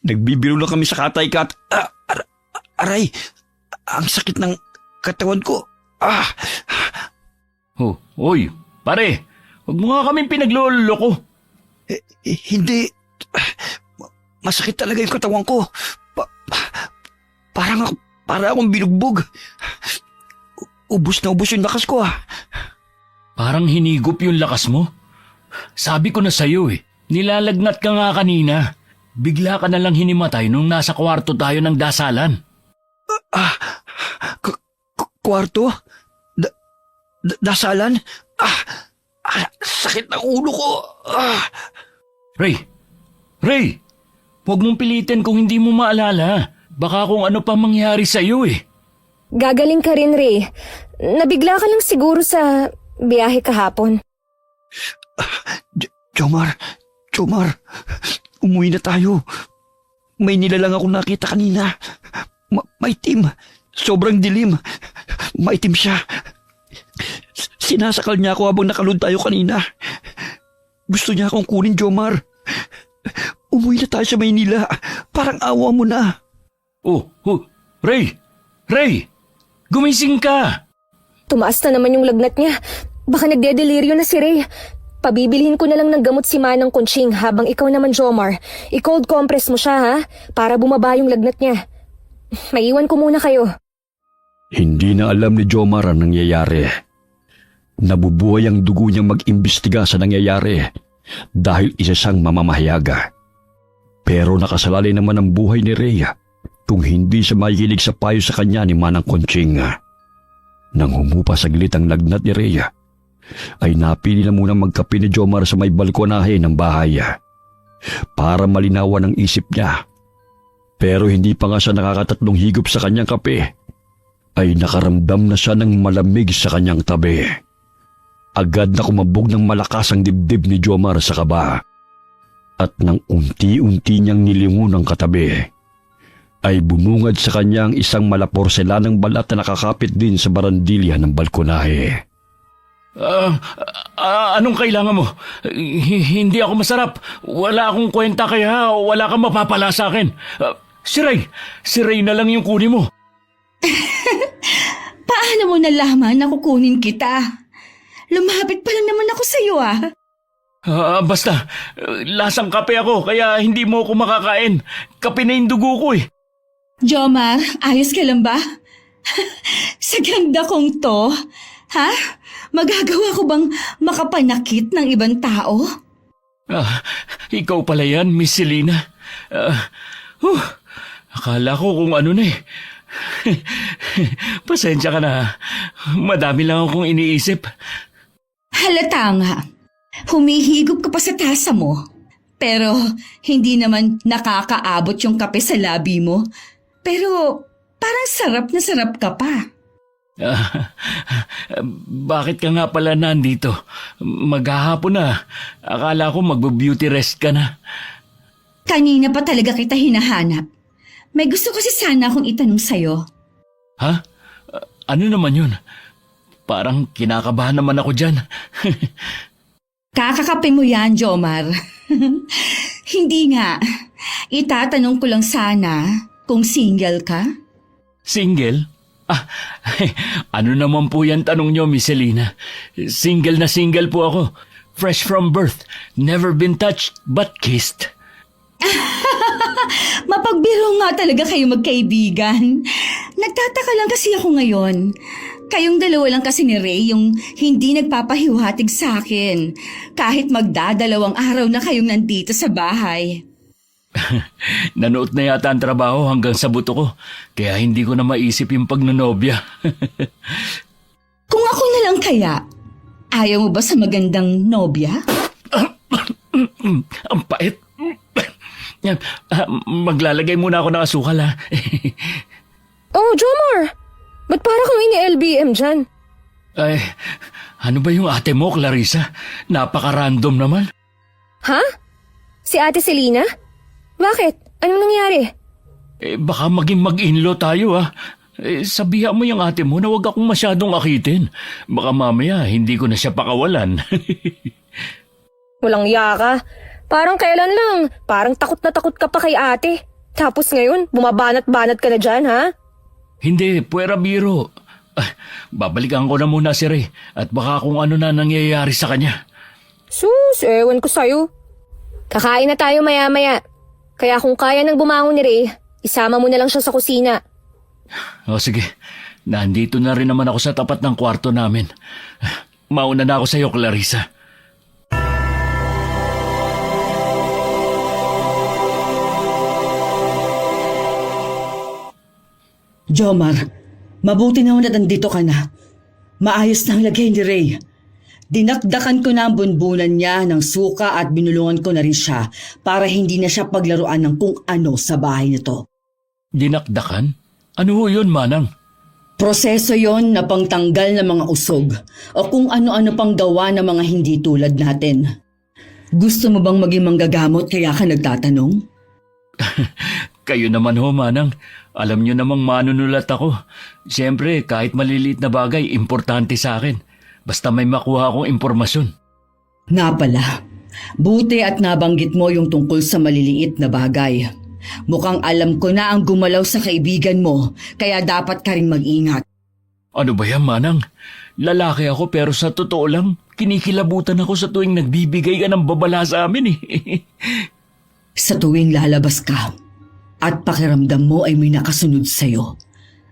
Nagbibiro lang kami sa katay kat. Aray, ang sakit ng katawan ko. Hoy, pare. Huwag mo nga kaming pinagloloko. Hindi. Masakit talaga yung katawan ko. Para akong binugbog. Ubus na ubus yung lakas ko. Parang hinigop yung lakas mo. Sabi ko na sa'yo nilalagnat ka nga kanina. Bigla ka na lang hinimatay nung nasa kwarto tayo ng dasalan. Kwarto? Dasalan? Sakit ng ulo ko. Ray! Huwag mong pilitin kung hindi mo maalala. Baka kung ano pa mangyari sa'yo Gagaling ka rin, Ray. Nabigla ka lang siguro sa biyahe kahapon. Jomar, umuwi na tayo. May nilalang ako nakita kanina. Maitim. Sobrang dilim. Maitim siya. Sinasakal niya ako habang nakalod tayo kanina. Gusto niya akong kunin, Jomar. Umuwi na tayo sa Maynila. Parang awa mo na. Ray! Ray! Gumising ka! Tumaas na naman yung lagnat niya. Baka nagdedeliryo na si Ray. Pabibilhin ko na lang ng gamot si Manang Conching habang ikaw naman, Jomar. I-cold compress mo siya, ha? Para bumaba yung lagnat niya. Maiwan ko muna kayo. Hindi na alam ni Jomar ang nangyayari. Nabubuhay ang dugo niyang mag-imbestiga sa nangyayari dahil isa siyang mamamahayaga. Pero nakasalalay naman ang buhay ni Rhea kung hindi siya makikinig sa payo sa kanya ni Manang Conching. Nang humupa saglit ang lagnat ni Rhea, ay napili na munang magkape ni Jomar sa may balkonahe ng bahay para malinawan ang isip niya. Pero hindi pa nga siya nakakatatlong higop sa kanyang kape, ay nakaramdam na siya ng malamig sa kanyang tabi. Agad na kumabog ng malakas ang dibdib ni Jomar sa kaba. At nang unti-unti niyang nilingon ang katabi, ay bumungad sa kanya ang isang malaporselanang balat na nakakapit din sa barandilya ng balkonahe. Anong kailangan mo? Hindi ako masarap. Wala akong kwenta kaya wala kang mapapala sa akin. Si Ray na lang yung kunin mo. Paano mo nalaman na kukunin kita? Lumapit pa lang naman ako sa'yo Basta, lasang kape ako kaya hindi mo ako makakain. Kape na yung dugo ko eh. Jomar, ayos ka lang ba? Sa ganda kong to, ha? Magagawa ko bang makapanakit ng ibang tao? Ikaw pala yan, Miss Selena. Akala ko kung ano na eh. Pasensya ka na. Madami lang akong iniisip. Halata nga. Humihigop ka pa sa tasa mo. Pero hindi naman nakakaabot yung kape sa labi mo. Pero parang sarap na sarap ka pa. Bakit ka nga pala nandito? Maghahapon na. Akala ko magbo-beauty rest ka na. Kanina pa talaga kita hinahanap. May gusto kasi sana akong itanong sa'yo. Ha? Ano naman yun? Parang kinakabahan naman ako dyan. Kakakape mo yan, Jomar. Hindi nga. Itatanong ko lang sana kung single ka. Single? Ano naman po yan tanong nyo, Miss Selena? Single na single po ako. Fresh from birth. Never been touched but kissed. Mapagbiro nga talaga kayo magkaibigan. Nagtataka lang kasi ako ngayon. Kayong dalawa lang kasi ni Ray yung hindi nagpapahiwatig sa akin. Kahit magdadalawang araw na kayong nandito sa bahay. Nanood na yata ang trabaho hanggang sa buto ko. Kaya hindi ko na maisip yung pagnanobya. Kung ako na lang kaya, ayaw mo ba sa magandang nobya? Ang pait. Maglalagay muna ako ng asukal ha. Oh, Jomar! Ba't para kang ini-LBM dyan? Ay, ano ba yung ate mo, Clarissa? Napaka-random naman. Ha? Si Ate Selena? Bakit? Anong nangyari? Baka maging mag-inlo tayo ha. Sabihan mo yung ate mo na huwag akong masyadong akitin. Baka mamaya hindi ko na siya pakawalan. Walang iya ka. Parang kailan lang. Parang takot na takot ka pa kay ate. Tapos ngayon, bumabanat-banat ka na dyan, ha? Hindi, puwera biro. Babalikan ko na muna si Ray at baka kung ano na nangyayari sa kanya. Sus, ewan ko sa'yo. Kakain na tayo maya-maya. Kaya kung kaya nang bumangon ni Ray, isama mo na lang siya sa kusina. O sige, nandito na rin naman ako sa tapat ng kwarto namin. Mauna na ako sa iyo, Clarissa. Jomar, mabuti na nandito ka na. Maayos na ang lagay ni Ray. Dinakdakan ko na ang bunbunan niya ng suka at binulungan ko na rin siya para hindi na siya paglaruan ng kung ano sa bahay nito. Dinakdakan? Ano ho yun, Manang? Proseso yon na pangtanggal ng mga usog o kung ano-ano pang gawa ng mga hindi tulad natin. Gusto mo bang maging manggagamot kaya ka nagtatanong? Kayo naman ho, Manang. Alam niyo namang manunulat ako. Siyempre, kahit maliliit na bagay, importante sa akin. Basta may makuha akong impormasyon. Nga pala, buti at nabanggit mo yung tungkol sa maliliit na bagay. Mukhang alam ko na ang gumalaw sa kaibigan mo, kaya dapat ka ring mag-ingat. Ano ba yan, Manang? Lalaki ako pero sa totoo lang, kinikilabutan ako sa tuwing nagbibigay ka ng babala sa amin eh. Sa tuwing lalabas ka at pakiramdam mo ay may nakasunod sa'yo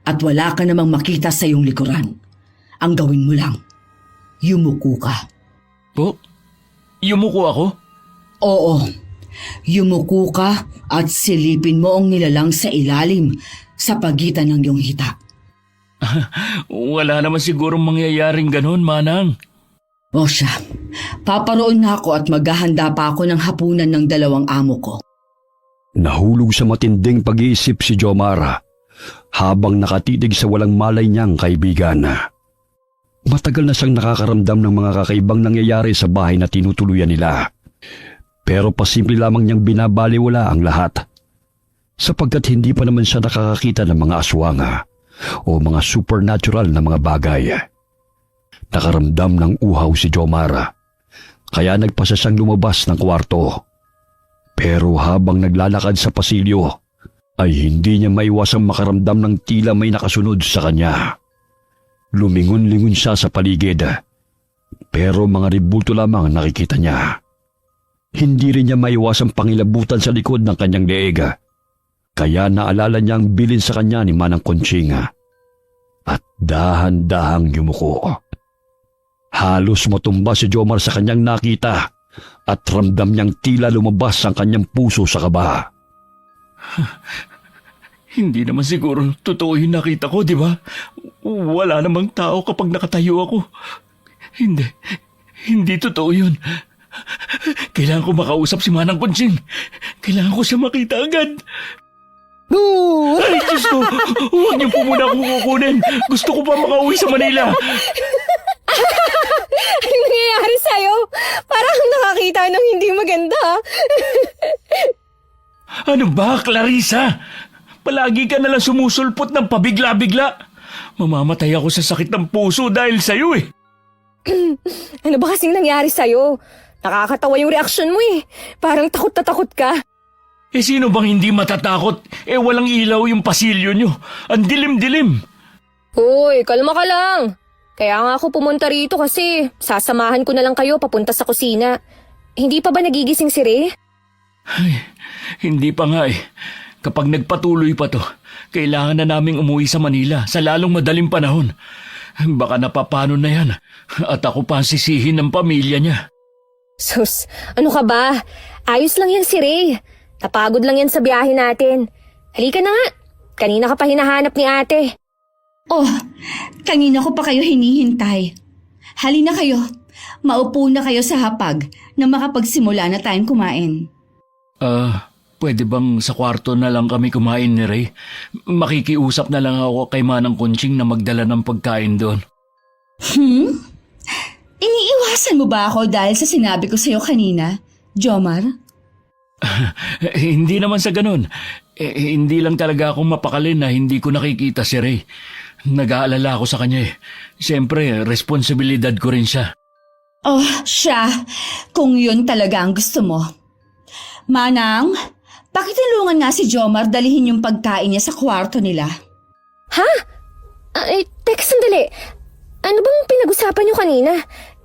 at wala ka namang makita sa iyong likuran, ang gawin mo lang, yumuko ka. Po? Yumuko ako? Oo, yumuko ka at silipin mo ang nilalang sa ilalim sa pagitan ng iyong hita. Wala naman sigurong mangyayaring ganon, Manang. O siya, paparoon na ako at maghahanda pa ako ng hapunan ng dalawang amo ko. Nahulog sa matinding pag-iisip si Jomar habang nakatitig sa walang malay niyang kaibigan. Matagal na siyang nakakaramdam ng mga kakaibang nangyayari sa bahay na tinutuluyan nila. Pero pasimple lamang niyang binabaliwala ang lahat. Sapagkat hindi pa naman siya nakakakita ng mga aswanga o mga supernatural na mga bagay. Nakaramdam ng uhaw si Jomar, kaya nagpasa siyang lumabas ng kwarto. Pero habang naglalakad sa pasilyo, ay hindi niya maiwasang makaramdam ng tila may nakasunod sa kanya. Lumingon-lingon siya sa paligid, pero mga ribulto lamang ang nakikita niya. Hindi rin niya maiwasang pangilabutan sa likod ng kanyang leeg, kaya naalala niya ang bilin sa kanya ni Manang Conching at dahan-dahang yumuko. Halos matumba si Jomar sa kanyang nakita at ramdam niyang tila lumabas ang kanyang puso sa kaba. Hindi naman siguro totoo yung nakita ko, di ba? Wala namang tao kapag nakatayo ako. Hindi totoo yun. Kailangan ko makausap si Manang Conching. Kailangan ko siya makita agad. Ay, Diyos ko! Huwag niyo po muna akong kukunin. Gusto ko pa makauwi sa Manila. Anong nangyayari sa'yo? Parang nakakita ng hindi maganda. Ano ba, Clarissa? Palagi ka nalang sumusulpot ng pabigla-bigla. Mamamatay ako sa sakit ng puso dahil sa'yo eh. Ano ba kasing nangyari sa'yo? Nakakatawa yung reaksyon mo eh. Parang takot na takot ka. Eh sino bang hindi matatakot? Eh walang ilaw yung pasilyo nyo. Ang dilim-dilim. Uy, kalma ka lang. Kaya nga ako pumunta rito kasi sasamahan ko na lang kayo papunta sa kusina. Hindi pa ba nagigising si Ray? Ay, hindi pa nga eh. Kapag nagpatuloy pa to, kailangan na naming umuwi sa Manila sa lalong madaling panahon. Baka napapano na yan at ako pa ang sisihin ng pamilya niya. Sus, ano ka ba? Ayos lang yan si Ray. Napagod lang yan sa biyahe natin. Halika na nga. Kanina ka pa hinahanap ni ate. Oh, kanina ko pa kayo hinihintay. Halina kayo. Maupo na kayo sa hapag na makapagsimula na tayong kumain. Pwede bang sa kwarto na lang kami kumain ni Ray? Makikiusap na lang ako kay Manang Conching na magdala ng pagkain doon. Iniiwasan mo ba ako dahil sa sinabi ko sa'yo kanina, Jomar? Hindi naman sa ganun. Hindi lang talaga ako mapakali na hindi ko nakikita si Ray. Nag-aalala ako sa kanya eh. Siyempre, responsibilidad ko rin siya. Oh, siya. Kung yun talaga ang gusto mo. Manang, pakitulungan nga si Jomar dalihin yung pagkain niya sa kwarto nila. Ha? Teka sandali. Ano bang pinag-usapan niyo kanina?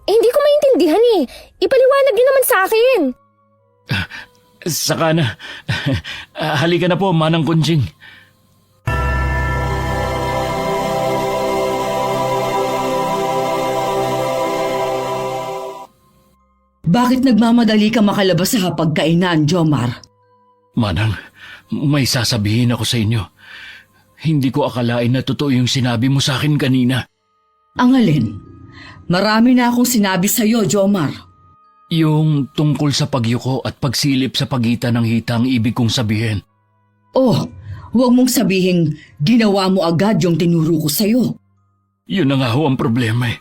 Hindi ko maintindihan eh. Ipaliwanag niyo naman sa akin. Saka na. Halika na po, Manang Conching. Bakit nagmamadali ka makalabas sa hapagkainan, Jomar? Manang, may sasabihin ako sa inyo. Hindi ko akalain na totoo yung sinabi mo sa akin kanina. Ang alin? Marami na akong sinabi sa'yo, Jomar. Yung tungkol sa pagyuko at pagsilip sa pagitan ng hita ang ibig kong sabihin. Oh, huwag mong sabihin ginawa mo agad yung tinuro ko sa'yo. Yun na nga ho ang problema eh.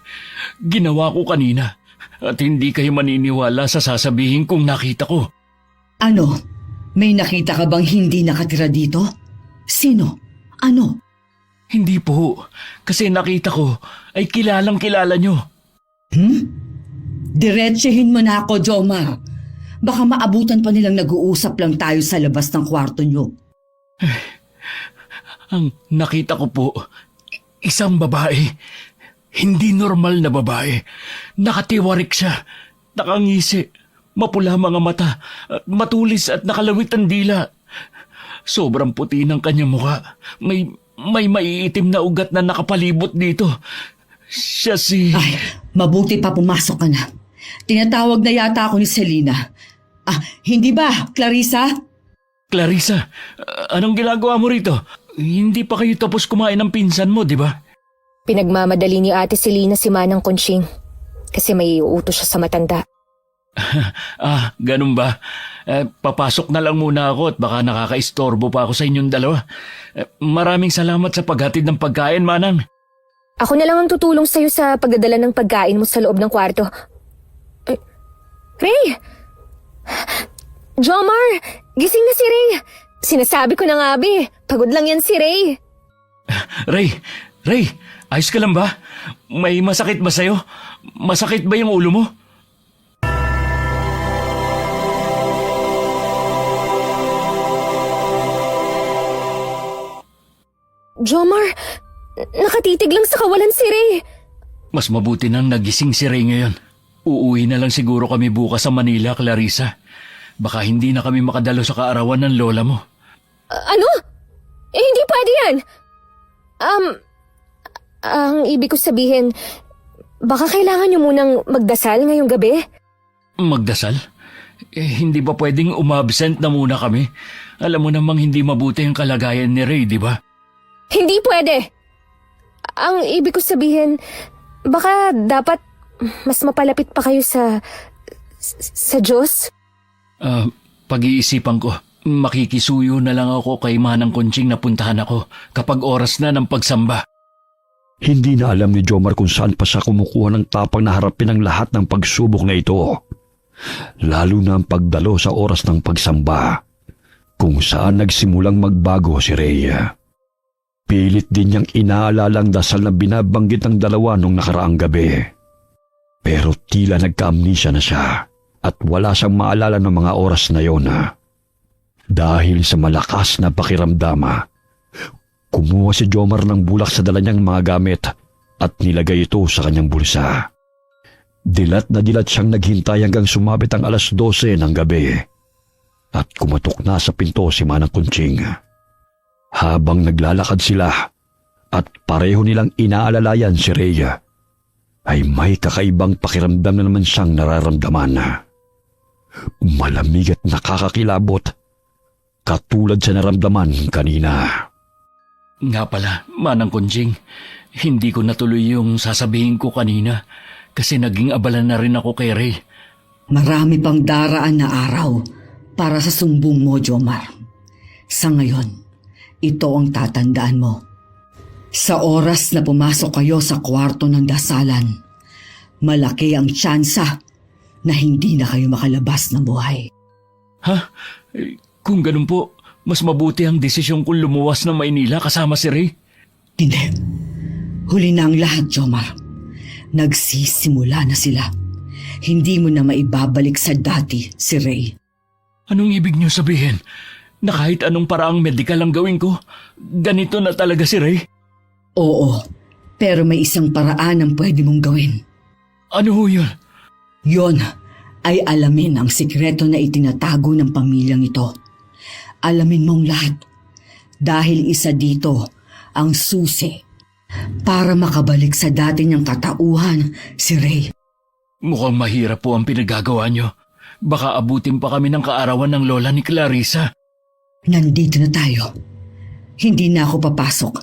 Ginawa ko kanina at hindi kayo maniniwala sa sasabihin kong nakita ko. Ano? May nakita ka bang hindi nakatira dito? Sino? Ano? Hindi po, kasi nakita ko ay kilalang kilala nyo. Diretsahin mo na ako, Jomar. Baka maabutan pa nilang nag-uusap lang tayo sa labas ng kwarto nyo. Ang nakita ko po, isang babae. Hindi normal na babae. Nakatiwarik siya, nakangisi, mapula mga mata, at matulis at nakalawit ang dila. Sobrang puti ng kanyang mukha. May maiitim na ugat na nakapalibot dito. Siya si... Ay, mabuti pa pumasok ka na. Tinatawag na yata ako ni Selena. Hindi ba, Clarissa? Clarissa, anong ginagawa mo rito? Hindi pa kayo tapos kumain ng pinsan mo, di ba? Pinagmamadali ni Ate Selena si Manang Conching kasi may uutos siya sa matanda. Ganun ba? Papasok na lang muna ako at baka nakakaistorbo pa ako sa inyong dalawa. Maraming salamat sa paghatid ng pagkain, Manang. Ako na lang ang tutulong sa'yo sa pagdadala ng pagkain mo sa loob ng kwarto. Ray! Jomar! Gising na si Ray! Sinasabi ko na nga, Abi. Pagod lang yan si Ray. Ray, ayos ka lang ba? May masakit ba sa'yo? Masakit ba yung ulo mo? Jomar, nakatitig lang sa kawalan si Ray. Mas mabuti nang nagising si Ray ngayon. Uuwi na lang siguro kami bukas sa Manila, Clarissa. Baka hindi na kami makadalo sa kaarawan ng lola mo. Ano? Hindi pwede yan. Ang ibig ko sabihin, baka kailangan niyo munang magdasal ngayong gabi? Magdasal? Hindi ba pwedeng umabsent na muna kami? Alam mo namang hindi mabuti ang kalagayan ni Ray, di ba? Hindi pwede. Ang ibig ko sabihin, baka dapat mas mapalapit pa kayo sa Diyos? Pag-iisipan ko. Makikisuyo na lang ako kay Manang Conching na puntahan ako kapag oras na ng pagsamba. Hindi na alam ni Jomar kung saan pa siya kumukuha ng tapang na harapin ang lahat ng pagsubok na ito. Lalo na ang pagdalo sa oras ng pagsamba, kung saan nagsimulang magbago si Ray. Pilit din niyang inaalalang dasal na binabanggit ng dalawa nung nakaraang gabi. Pero tila nagka-amnesia na siya at wala siyang maalala ng mga oras na yon. Dahil sa malakas na pakiramdama, kumuha si Jomar ng bulak sa dala niyang mga gamit at nilagay ito sa kanyang bulsa. Dilat na dilat siyang naghintay hanggang sumabit ang 12:00 ng gabi at kumatok na sa pinto si Manang Conching. Habang naglalakad sila at pareho nilang inaalalayan si Ray, ay may kakaibang pakiramdam na naman siyang nararamdaman. Malamig at nakakakilabot, katulad sa naramdaman kanina. Nga pala, Manang Conching, hindi ko natuloy yung sasabihin ko kanina kasi naging abala na rin ako kay Ray. Marami pang daraan na araw para sa sumbong mo, Jomar. Sa ngayon, ito ang tatandaan mo. Sa oras na pumasok kayo sa kwarto ng dasalan, malaki ang tsansa na hindi na kayo makalabas ng buhay. Ha? Kung ganun po, mas mabuti ang desisyon kong lumuwas ng Maynila kasama si Ray. Hindi. Huli na ang lahat, Jomar. Nagsisimula na sila. Hindi mo na maibabalik sa dati si Ray. Anong ibig niyo sabihin? Na kahit anong paraang medikal ang gawin ko, ganito na talaga si Ray? Oo, pero may isang paraan ang pwede mong gawin. Ano ho yun? Yon ay alamin ang sikreto na itinatago ng pamilyang ito. Alamin mong lahat dahil isa dito ang susi para makabalik sa dati niyang katauhan si Ray. Mukhang mahirap po ang pinagagawa niyo. Baka abutin pa kami ng kaarawan ng lola ni Clarissa. Nandito na tayo. Hindi na ako papasok,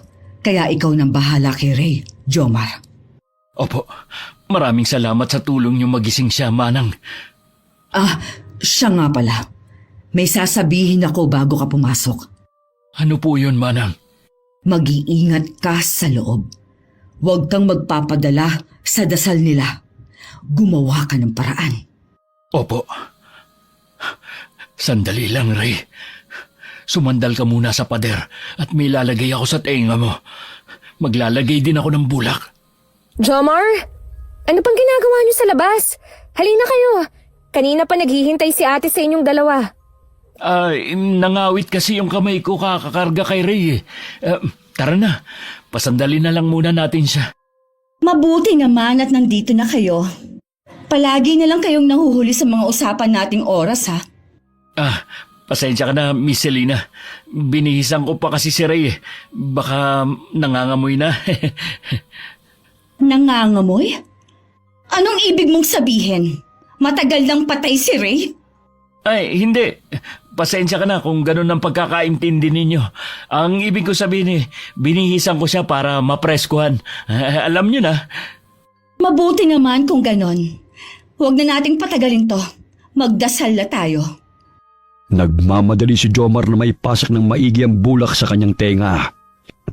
kaya ikaw nang bahala kay Ray, Jomar. Opo, maraming salamat sa tulong niyo magising siya, Manang. Siya nga pala. May sasabihin ako bago ka pumasok. Ano po yun, Manang? Mag-iingat ka sa loob. Huwag kang magpapadala sa dasal nila. Gumawa ka ng paraan. Opo. Sandali lang, Ray. Sumandal ka muna sa pader at may lalagay ako sa tenga mo. Maglalagay din ako ng bulak. Jomar, ano pang ginagawa niyo sa labas? Halina kayo. Kanina pa naghihintay si ate sa inyong dalawa. Nangawit kasi yung kamay ko kakakarga kay Ray eh. Tara na, pasandali na lang muna natin siya. Mabuti naman at nandito na kayo. Palagi na lang kayong nahuhuli sa mga usapan nating oras, ha? Pasensya ka na, Miss Selena. Binihisan ko pa kasi si Ray eh. Baka nangangamoy na. Nangangamoy? Anong ibig mong sabihin? Matagal nang patay si Ray? Ay, hindi. Pasensya ka na kung ganun ang pagkakaintindi ninyo. Ang ibig ko sabihin binihisan ko siya para mapreskuhan. Alam nyo na. Mabuti naman kung ganon. Huwag na nating patagalin to. Magdasal na tayo. Nagmamadali si Jomar na may pasak ng maigi ang bulak sa kanyang tenga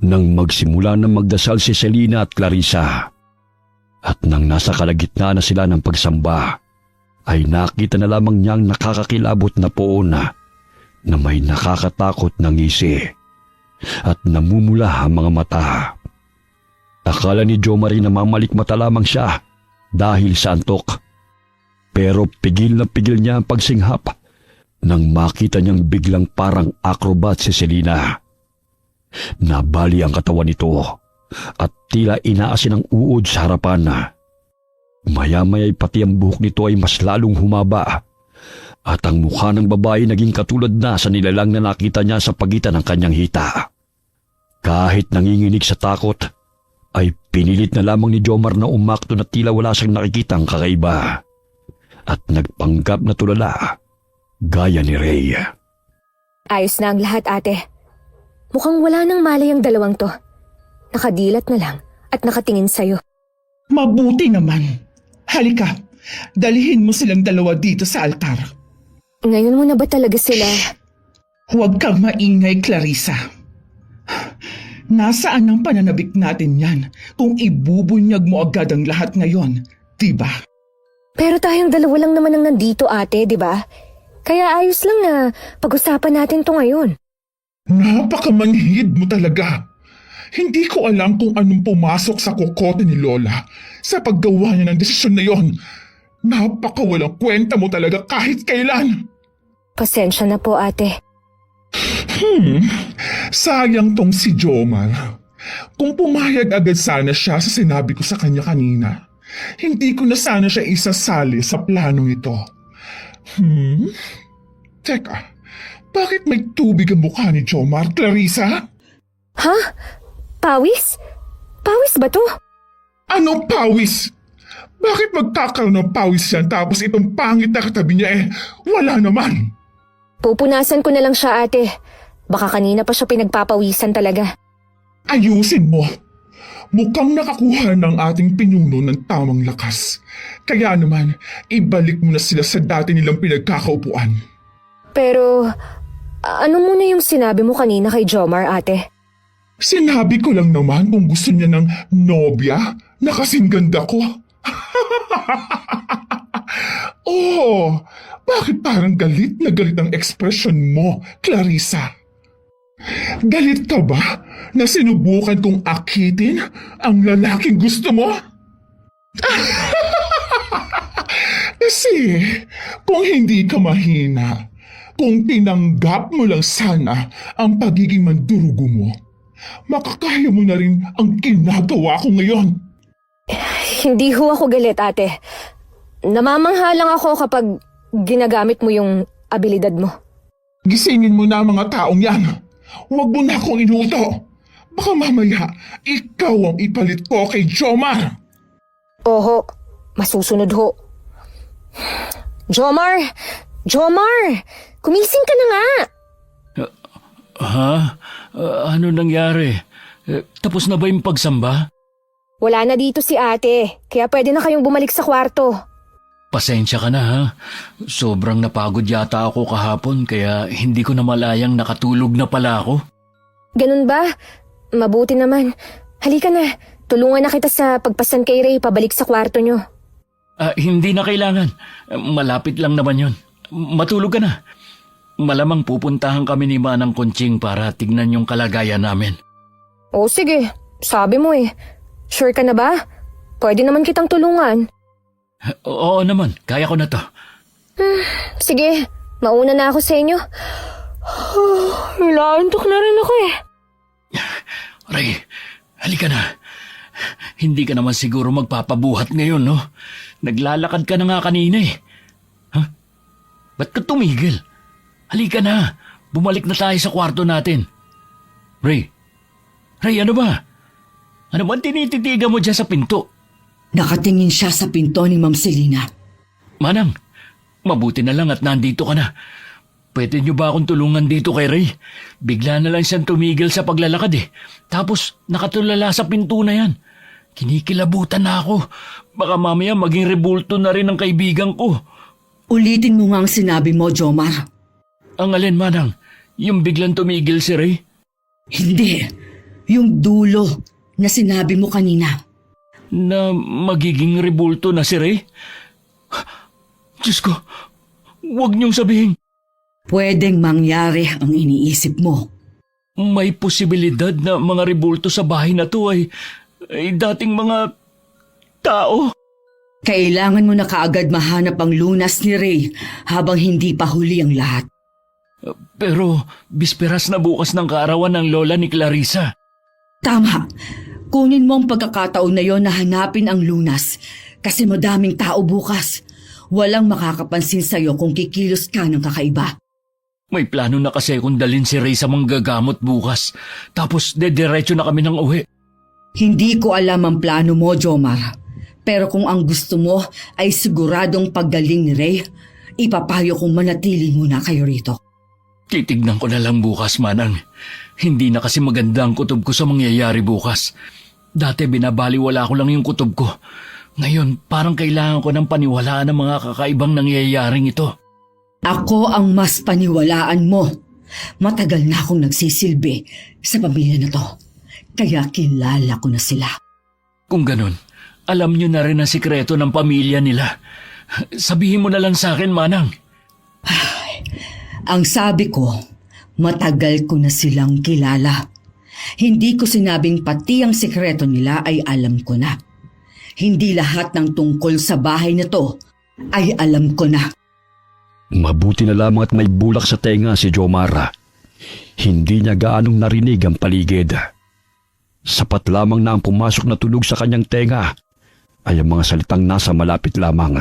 nang magsimula ng magdasal si Selena at Clarissa. At nang nasa kalagitnaan na sila ng pagsamba, ay nakita na lamang niyang nakakakilabot na poon na may nakakatakot na ngisi at namumula ang mga mata. Akala ni Jomar na mamalikmata lamang siya dahil sa antok. Pero pigil na pigil niya ang pagsinghap nang makita niyang biglang parang acrobat si Selena. Nabali ang katawan nito at tila inaasin ang uod sa harapan. Maya-maya'y pati ang buhok nito ay mas lalong humaba at ang mukha ng babae naging katulad na sa nilalang na nakita niya sa pagitan ng kanyang hita. Kahit nanginginig sa takot, ay pinilit na lamang ni Jomar na umakto na tila wala siyang nakikitang kakaiba at nagpanggap na tulala gaya ni Ray. Ayos na ang lahat, ate. Mukhang wala nang malay ang dalawang to. Nakadilat na lang at nakatingin sa'yo. Mabuti naman. Halika, dalihin mo silang dalawa dito sa altar. Ngayon mo na ba talaga sila? Huwag kang maingay, Clarissa. Nasaan ang pananabik natin yan kung ibubunyag mo agad ang lahat ngayon, diba? Pero tayong dalawa lang naman ang nandito, ate, di ba? Kaya ayos lang na pag-usapan natin to ngayon. Napakamanhid mo talaga. Hindi ko alam kung anong pumasok sa kokote ni Lola sa paggawa niya ng desisyon na yon. Napakawalang kwenta mo talaga kahit kailan. Pasensya na po, ate. Sayang tong si Jomar. Kung pumayag agad sana siya sa sinabi ko sa kanya kanina, hindi ko na sana siya isasali sa planong ito. Teka, bakit may tubig ang mukha ni Jomar, Clarissa? Ha? Pawis? Pawis ba to? Ano pawis? Bakit magkakaroon ng pawis yan tapos itong pangit na katabi niya wala naman? Pupunasan ko na lang siya, ate. Baka kanina pa siya pinagpapawisan talaga. Ayusin mo. Mukhang nakakuha ng ating pinuno ng tamang lakas. Kaya naman, ibalik mo na sila sa dati nilang pinagkakaupuan. Pero, ano muna yung sinabi mo kanina kay Jomar, ate? Sinabi ko lang naman kung gusto niya ng nobya na kasing ganda ko. Oh, bakit parang galit na galit ang ekspresyon mo, Clarissa? Galit ka ba na sinubukan kong akitin ang lalaking gusto mo? Kasi kung hindi ka mahina, kung tinanggap mo lang sana ang pagiging mandurugo mo, makakaya mo na rin ang ginagawa ko ngayon. Hindi ho ako galit, ate. Namamangha lang ako kapag ginagamit mo yung abilidad mo. Gisingin mo na ang mga taong yan. Huwag mo na akong inuto. Baka mamaya, ikaw ang ipalit ko kay Jomar. Oho, masusunod ho. Jomar! Jomar! Kumising ka na nga! Ha? Ano nangyari? Tapos na ba yung pagsamba? Wala na dito si ate, kaya pwede na kayong bumalik sa kwarto. Pasensya ka na ha. Sobrang napagod yata ako kahapon kaya hindi ko na malayang nakatulog na pala ako. Ganun ba? Mabuti naman. Halika na, tulungan na kita sa pagpasan kay Ray pabalik sa kwarto nyo. Hindi na kailangan. Malapit lang naman yon. Matulog ka na. Malamang pupuntahan kami ni Manang Conching para tignan yung kalagayan namin. Oo sige, sabi mo eh. Sure ka na ba? Pwede naman kitang tulungan. Oo naman, kaya ko na to. Sige, mauna na ako sa inyo. Inaantok na rin ako eh. Ray, halika na. Hindi ka naman siguro magpapabuhat ngayon, no? Naglalakad ka na nga kanina eh. Ha? Ba't ka tumigil? Halika na. Bumalik na tayo sa kwarto natin. Ray, ano ba? Ano ba tinititigan mo dyan sa pinto? Nakatingin siya sa pinto ni Ma'am Selina. Manang, mabuti na lang at nandito ka na. Pwede niyo ba akong tulungan dito kay Ray? Bigla na lang siyang tumigil sa paglalakad eh. Tapos nakatulala sa pinto na yan. Kinikilabutan na ako. Baka mamaya maging rebulto na rin ang kaibigan ko. Ulitin mo nga ang sinabi mo, Jomar. Ang alin, Manang? Yung biglang tumigil si Ray? Hindi. Yung dulo na sinabi mo kanina. Na magiging rebulto na si Ray? Diyos ko, huwag niyong sabihin. Pwedeng mangyari ang iniisip mo. May posibilidad na mga rebulto sa bahay na to ay dating mga tao. Kailangan mo na kaagad mahanap ang lunas ni Ray habang hindi pa huli ang lahat. Pero bisperas na bukas ng kaarawan ng lola ni Clarissa. Tama. Kunin mo ang pagkakataon na yon na hanapin ang lunas kasi madaming tao bukas. Walang makakapansin sa'yo kung kikilos ka ng kakaiba. May plano na kasi kung dalhin si Ray sa manggagamot bukas. Tapos dediretso na kami ng uwi. Hindi ko alam ang plano mo, Jomar. Pero kung ang gusto mo ay siguradong paggaling ni Ray, ipapayo kong manatili muna kayo rito. Titignan ko na lang bukas, Manang. Hindi na kasi maganda ang kutob ko sa mangyayari bukas. Dati binabaliwala ko lang yung kutob ko. Ngayon, parang kailangan ko ng paniwalaan ng mga kakaibang nangyayaring ito. Ako ang mas paniwalaan mo. Matagal na akong nagsisilbi sa pamilya na to. Kaya kilala ko na sila. Kung ganun, alam niyo na rin ang sikreto ng pamilya nila. Sabihin mo na lang sa akin, Manang. Ang sabi ko, matagal ko na silang kilala. Hindi ko sinabing pati ang sikreto nila ay alam ko na. Hindi lahat ng tungkol sa bahay na to ay alam ko na. Mabuti na lamang at may bulak sa tenga si Jomar. Hindi niya gaanong narinig ang paligid. Sapat lamang na ang pumasok na tunog sa kanyang tenga ay ang mga salitang nasa malapit lamang.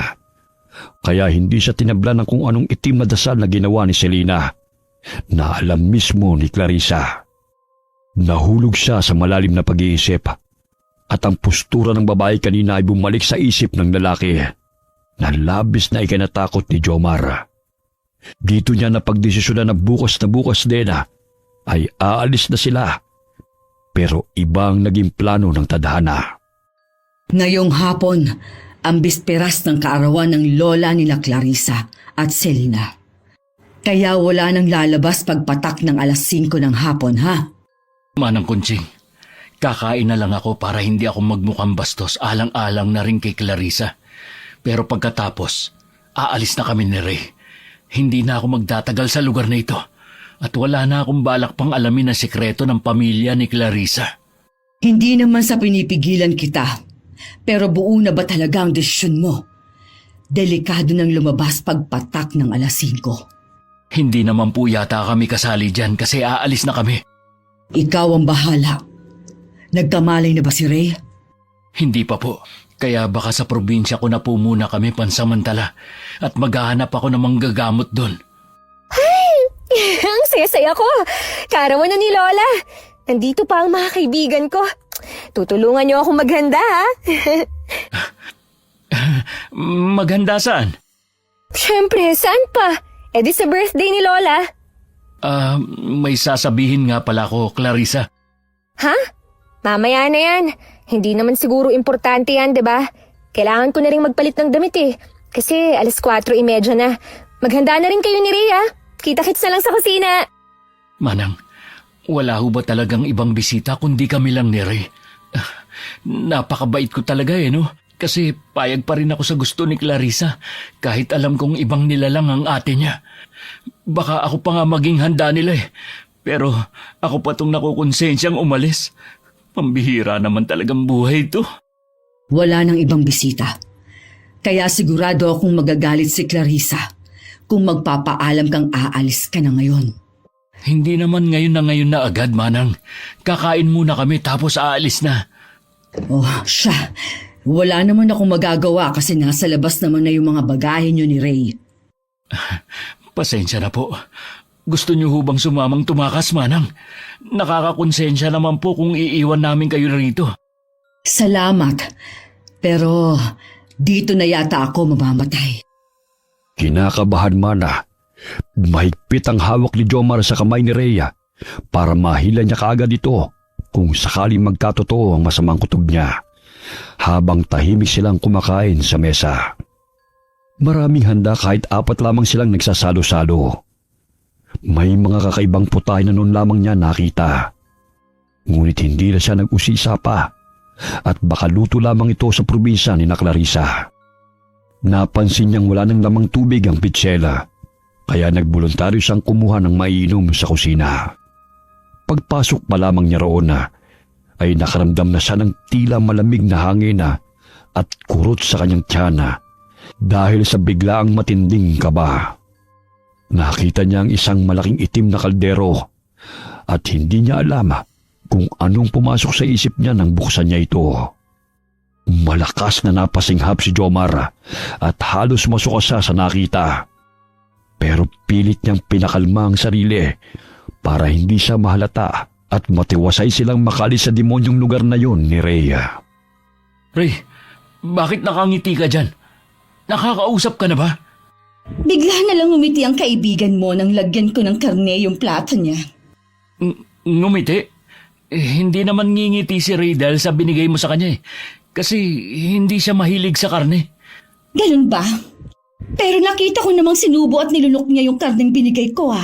Kaya hindi siya tinabla ng kung anong itim na dasal na ginawa ni Selina na alam mismo ni Clarissa. Nahulog siya sa malalim na pag-iisip at ang postura ng babae kanina ay bumalik sa isip ng lalaki na labis na ikinatakot ni Jomar. Dito niya napagdesisyonan na bukas din ay aalis na sila. Pero ibang naging plano ng tadhana. Ngayong hapon, ang bisperas ng kaarawan ng lola nila Clarissa at Selina. Kaya wala nang lalabas pagpatak ng 5:00 ng hapon, ha? Manang Kunching, kakain na lang ako para hindi ako magmukhang bastos alang-alang na rin kay Clarissa. Pero pagkatapos, aalis na kami ni Ray. Hindi na ako magtatagal sa lugar na ito at wala na akong balak pang alamin ang sikreto ng pamilya ni Clarissa. Hindi naman sa pinipigilan kita, pero buo na ba talaga ang desisyon mo? Delikado nang lumabas pagpatak ng 5:00. Hindi naman po yata kami kasali dyan kasi aalis na kami. Ikaw ang bahala. Nagkamalay na ba si Ray? Hindi pa po. Kaya baka sa probinsya ko na po muna kami pansamantala at maghahanap ako ng manggagamot doon. Ang saya-saya ko. Kaarawan na ni Lola. Nandito pa ang mga kaibigan ko. Tutulungan niyo ako maghanda, ha? Maghanda saan? Siyempre, saan pa? Eh di sa birthday ni Lola. May sasabihin nga pala ko, Clarissa. Ha? Mamaya na yan. Hindi naman siguro importante yan, diba? Kailangan ko na rin magpalit ng damit eh. Kasi 4:30 na. Maghanda na rin kayo ni Rhea. Kita-kits na lang sa kusina. Manang, wala ho ba talagang ibang bisita kundi kami lang ni Ray? Napakabait ko talaga no? Kasi payag pa rin ako sa gusto ni Clarissa kahit alam kong ibang nilalang ang ate niya. Baka ako pa nga maging handa nila Pero ako pa tong nakukonsensyang umalis. Pambihira naman talagang buhay ito. Wala nang ibang bisita. Kaya sigurado akong magagalit si Clarissa kung magpapaalam kang aalis ka na ngayon. Hindi naman ngayon na agad, Manang. Kakain muna kami tapos aalis na. Oh, siya. Wala naman akong magagawa kasi nasa labas naman na yung mga bagahe niyo ni Ray. Pasensya na po. Gusto niyo hubang sumamang tumakas, Manang? Nakakakonsensya naman po kung iiwan namin kayo rito. Salamat. Pero dito na yata ako mamamatay. Kinakabahan mana. Mahigpit ang hawak ni Jomar sa kamay ni Rhea para mahila niya kaagad ito kung sakaling magkatotoo ang masamang kutob niya. Habang tahimik silang kumakain sa mesa. Maraming handa kahit 4 lamang silang nagsasalo-salo. May mga kakaibang putahe na noon lamang niya nakita. Ngunit hindi na siya nag-usisa pa at baka luto lamang ito sa probinsya ni na Clarissa. Napansin niyang wala ng lamang tubig ang pitsela kaya nagboluntaryo siyang kumuha ng maiinom sa kusina. Pagpasok pa lamang niya roon ay nakaramdam na siya ng tila malamig na hangin at kurot sa kanyang tiyana dahil sa biglaang matinding kaba. Nakita niya ang isang malaking itim na kaldero at hindi niya alam kung anong pumasok sa isip niya nang buksan niya ito. Malakas na napasinghap si Jomar at halos masuka siya sa nakita. Pero pilit niyang pinakalma ang sarili para hindi siya mahalata at matiwasay silang makalis sa demonyong lugar na yon ni Rhea. Ray, bakit nakangiti ka dyan? Nakakausap ka na ba? Bigla na lang umiti ang kaibigan mo nang lagyan ko ng karne yung plato niya. Ngumiti? Hindi naman ngingiti si Ray dahil sa binigay mo sa kanya Kasi hindi siya mahilig sa karne. Ganun ba? Pero nakita ko namang sinubo at nilunok niya yung karneng binigay ko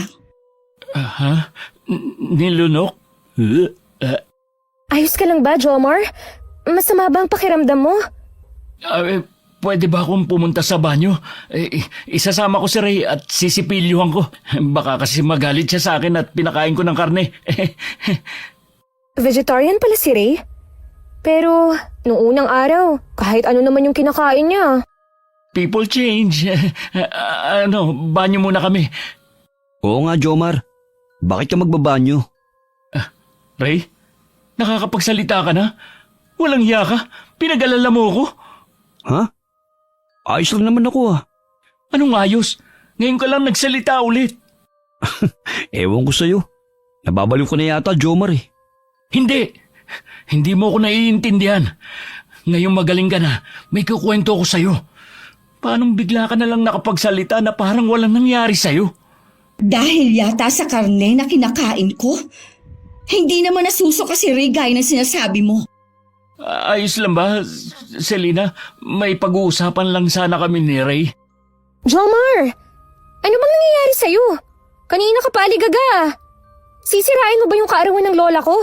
Ha? Nilunok? Ayos ka lang ba, Jomar? Masama ba ang pakiramdam mo? Pwede ba akong pumunta sa banyo? Isasama ko si Ray at sisipilyuhan ko. Baka kasi magalit siya sa akin at pinakain ko ng karne. Vegetarian pala si Ray? Pero, nung unang araw, kahit ano naman yung kinakain niya. People change. Banyo muna kami. Oo nga, Jomar. Bakit ka magbabanyo? Ray, nakakapagsalita ka na? Walang hiya ka? Pinag-alala mo ako? Ha? Ayos lang naman ako Anong ayos? Ngayon ka lang nagsalita ulit. Ewan ko sa'yo. Nababaliw ko na yata, Jomar Hindi. Hindi mo ako naiintindihan. Ngayong magaling ka na, may kukwento ko sa'yo. Paanong bigla ka na lang nakapagsalita na parang walang nangyari sa'yo? Dahil yata sa karne na kinakain ko. Hindi naman nasusuka si Ray gaya ng sinasabi mo. Ayos lang ba, Selena? May pag-uusapan lang sana kami ni Ray. Jomar! Ano bang nangyayari sa'yo? Kanina ka pa aligaga. Sisirain mo ba yung kaarawan ng lola ko?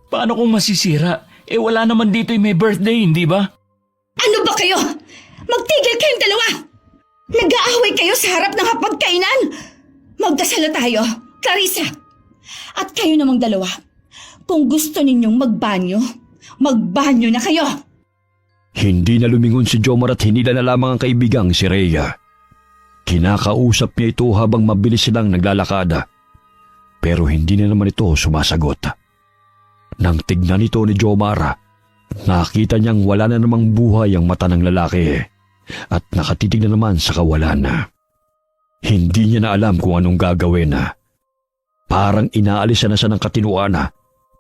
Paano kung masisira? Wala naman dito yung may birthday, hindi ba? Ano ba kayo? Magtigil kayong dalawa! Nag-aaway kayo sa harap ng hapagkainan! Magdasal na tayo, Clarissa! At kayo namang dalawa, kung gusto ninyong magbanyo na kayo! Hindi na lumingon si Jomar at hinila na lamang ang kaibigang si Rhea. Kinakausap niya ito habang mabilis silang naglalakad. Pero hindi na naman ito sumasagot. Nang tignan ito ni Jomar, nakita niyang wala na namang buhay ang mata ng lalaki at nakatitig na naman sa kawalan. Hindi niya na alam kung anong gagawin. Parang inaalis na siya ng katinuan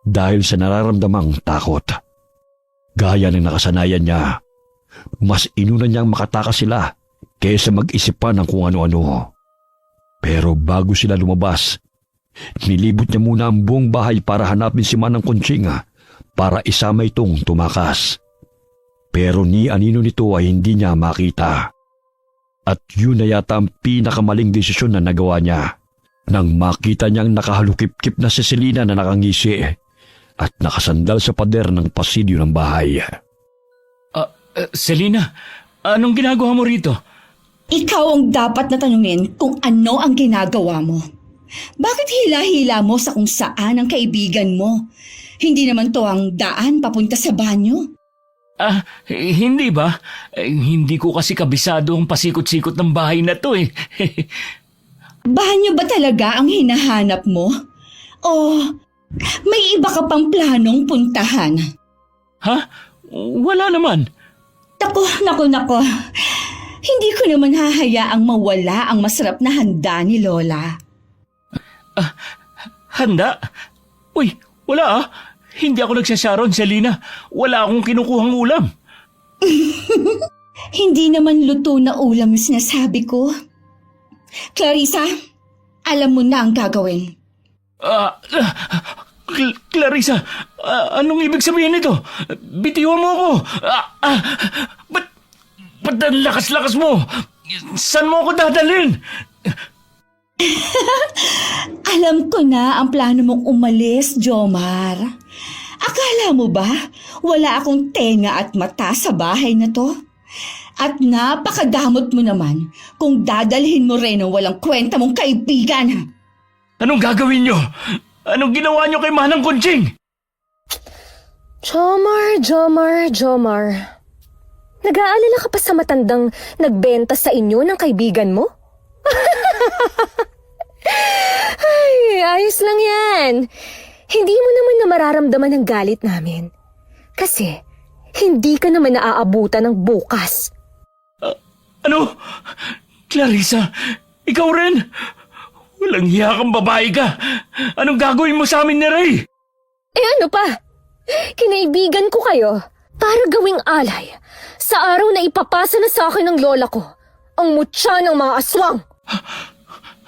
dahil sa nararamdamang takot. Gaya ng nakasanayan niya, mas inuna niyang makatakas sila kaysa mag-isip pa ng kung ano-ano. Pero bago sila lumabas, nilibot niya muna ang buong bahay para hanapin si Manang Conching para isama itong tumakas. Pero ni anino nito ay hindi niya makita. At yun na yata ang pinakamaling desisyon na nagawa niya nang makita niyang nakahalukip-kip na si Selena na nakangisi at nakasandal sa pader ng pasilyo ng bahay. Selena, anong ginagawa mo rito? Ikaw ang dapat na tanungin kung ano ang ginagawa mo. Bakit hila-hila mo sa kung saan ang kaibigan mo? Hindi naman to ang daan papunta sa banyo. Hindi ba? Hindi ko kasi kabisado ang pasikot-sikot ng bahay na to eh. Banyo ba talaga ang hinahanap mo? O may iba ka pang planong puntahan? Ha? Wala naman. Nako. Hindi ko naman hahayaang mawala ang masarap na handa ni Lola. Handa? Uy, wala ah. Hindi ako nagsasyaron, Selena. Wala akong kinukuhang ulam. Hindi naman luto na ulam yung sinasabi ko. Clarissa, alam mo na ang gagawin. Clarissa, anong ibig sabihin nito? Bitiwan mo ako. Ba't ang lakas-lakas mo? Saan mo ako dadalhin? Alam ko na ang plano mong umalis, Jomar. Akala mo ba wala akong tenga at mata sa bahay na to? At napakadamot mo naman kung dadalhin mo rin ang walang kwenta mong kaibigan. Anong gagawin nyo? Anong ginawa nyo kay Manang Kunching? Jomar. Nag-aalala ka pa sa matandang nagbenta sa inyo ng kaibigan mo? Ay, ayos lang yan. Hindi mo naman na mararamdaman ang galit namin. Kasi, hindi ka naman naaabutan ng bukas. Ano? Clarissa, ikaw rin? Walang hiya kang babae ka. Anong gagawin mo sa amin ni Ray? Ano pa? Kinaibigan ko kayo para gawing alay sa araw na ipapasa na sa akin ng lola ko ang mutya ng mga aswang.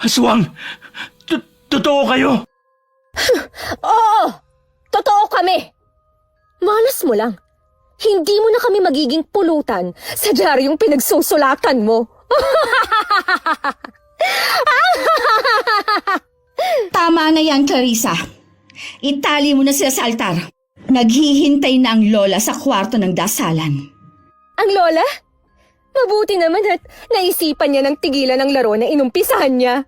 Aswang, totoo kayo? Oo! Totoo kami! Malas mo lang. Hindi mo na kami magiging pulutan sa diaryong pinagsusulatan mo. Tama na yan, Clarissa. Itali mo na sila sa altar. Naghihintay na ang lola sa kwarto ng dasalan. Ang lola? Mabuti naman at naisipan niya ng tigilan ng laro na inumpisahan niya.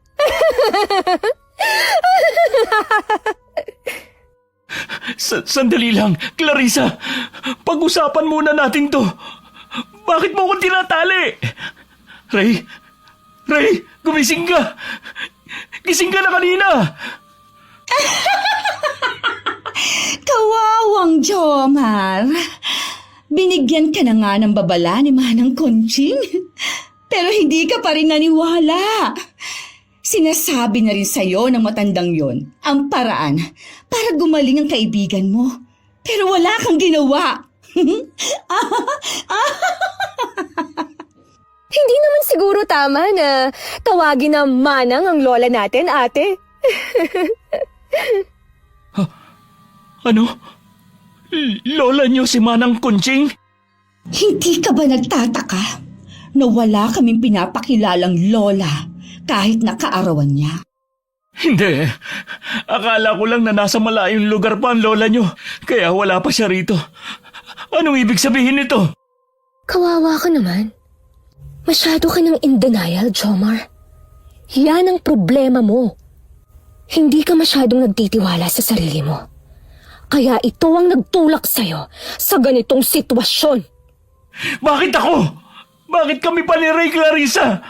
Sandali lang, Clarissa. Pag-usapan muna natin to. Bakit mo ko tinatali? Ray, gumising ka. Gising ka na kanina. Kawawang Jomar. Binigyan ka na nga ng babala ni Manang Kunching. Pero hindi ka pa rin naniwala. Sinasabi na rin sa'yo ng matandang yon ang paraan para gumaling ang kaibigan mo. Pero wala kang ginawa. Hindi naman siguro tama na tawagin na manang ang lola natin, ate. Ano? Lola niyo si Manang Kunching? Hindi ka ba nagtataka na wala kaming pinapakilalang lola kahit nakaarawan niya? Hindi. Akala ko lang na nasa malayong lugar pa ang lola niyo. Kaya wala pa siya rito. Anong ibig sabihin nito? Kawawa ka naman. Masyado ka ng in denial, Jomar. Yan ang problema mo. Hindi ka masyadong nagtitiwala sa sarili mo. Kaya ito ang nagtulak sa'yo sa ganitong sitwasyon. Bakit ako? Bakit kami pa ni Ray, Clarissa?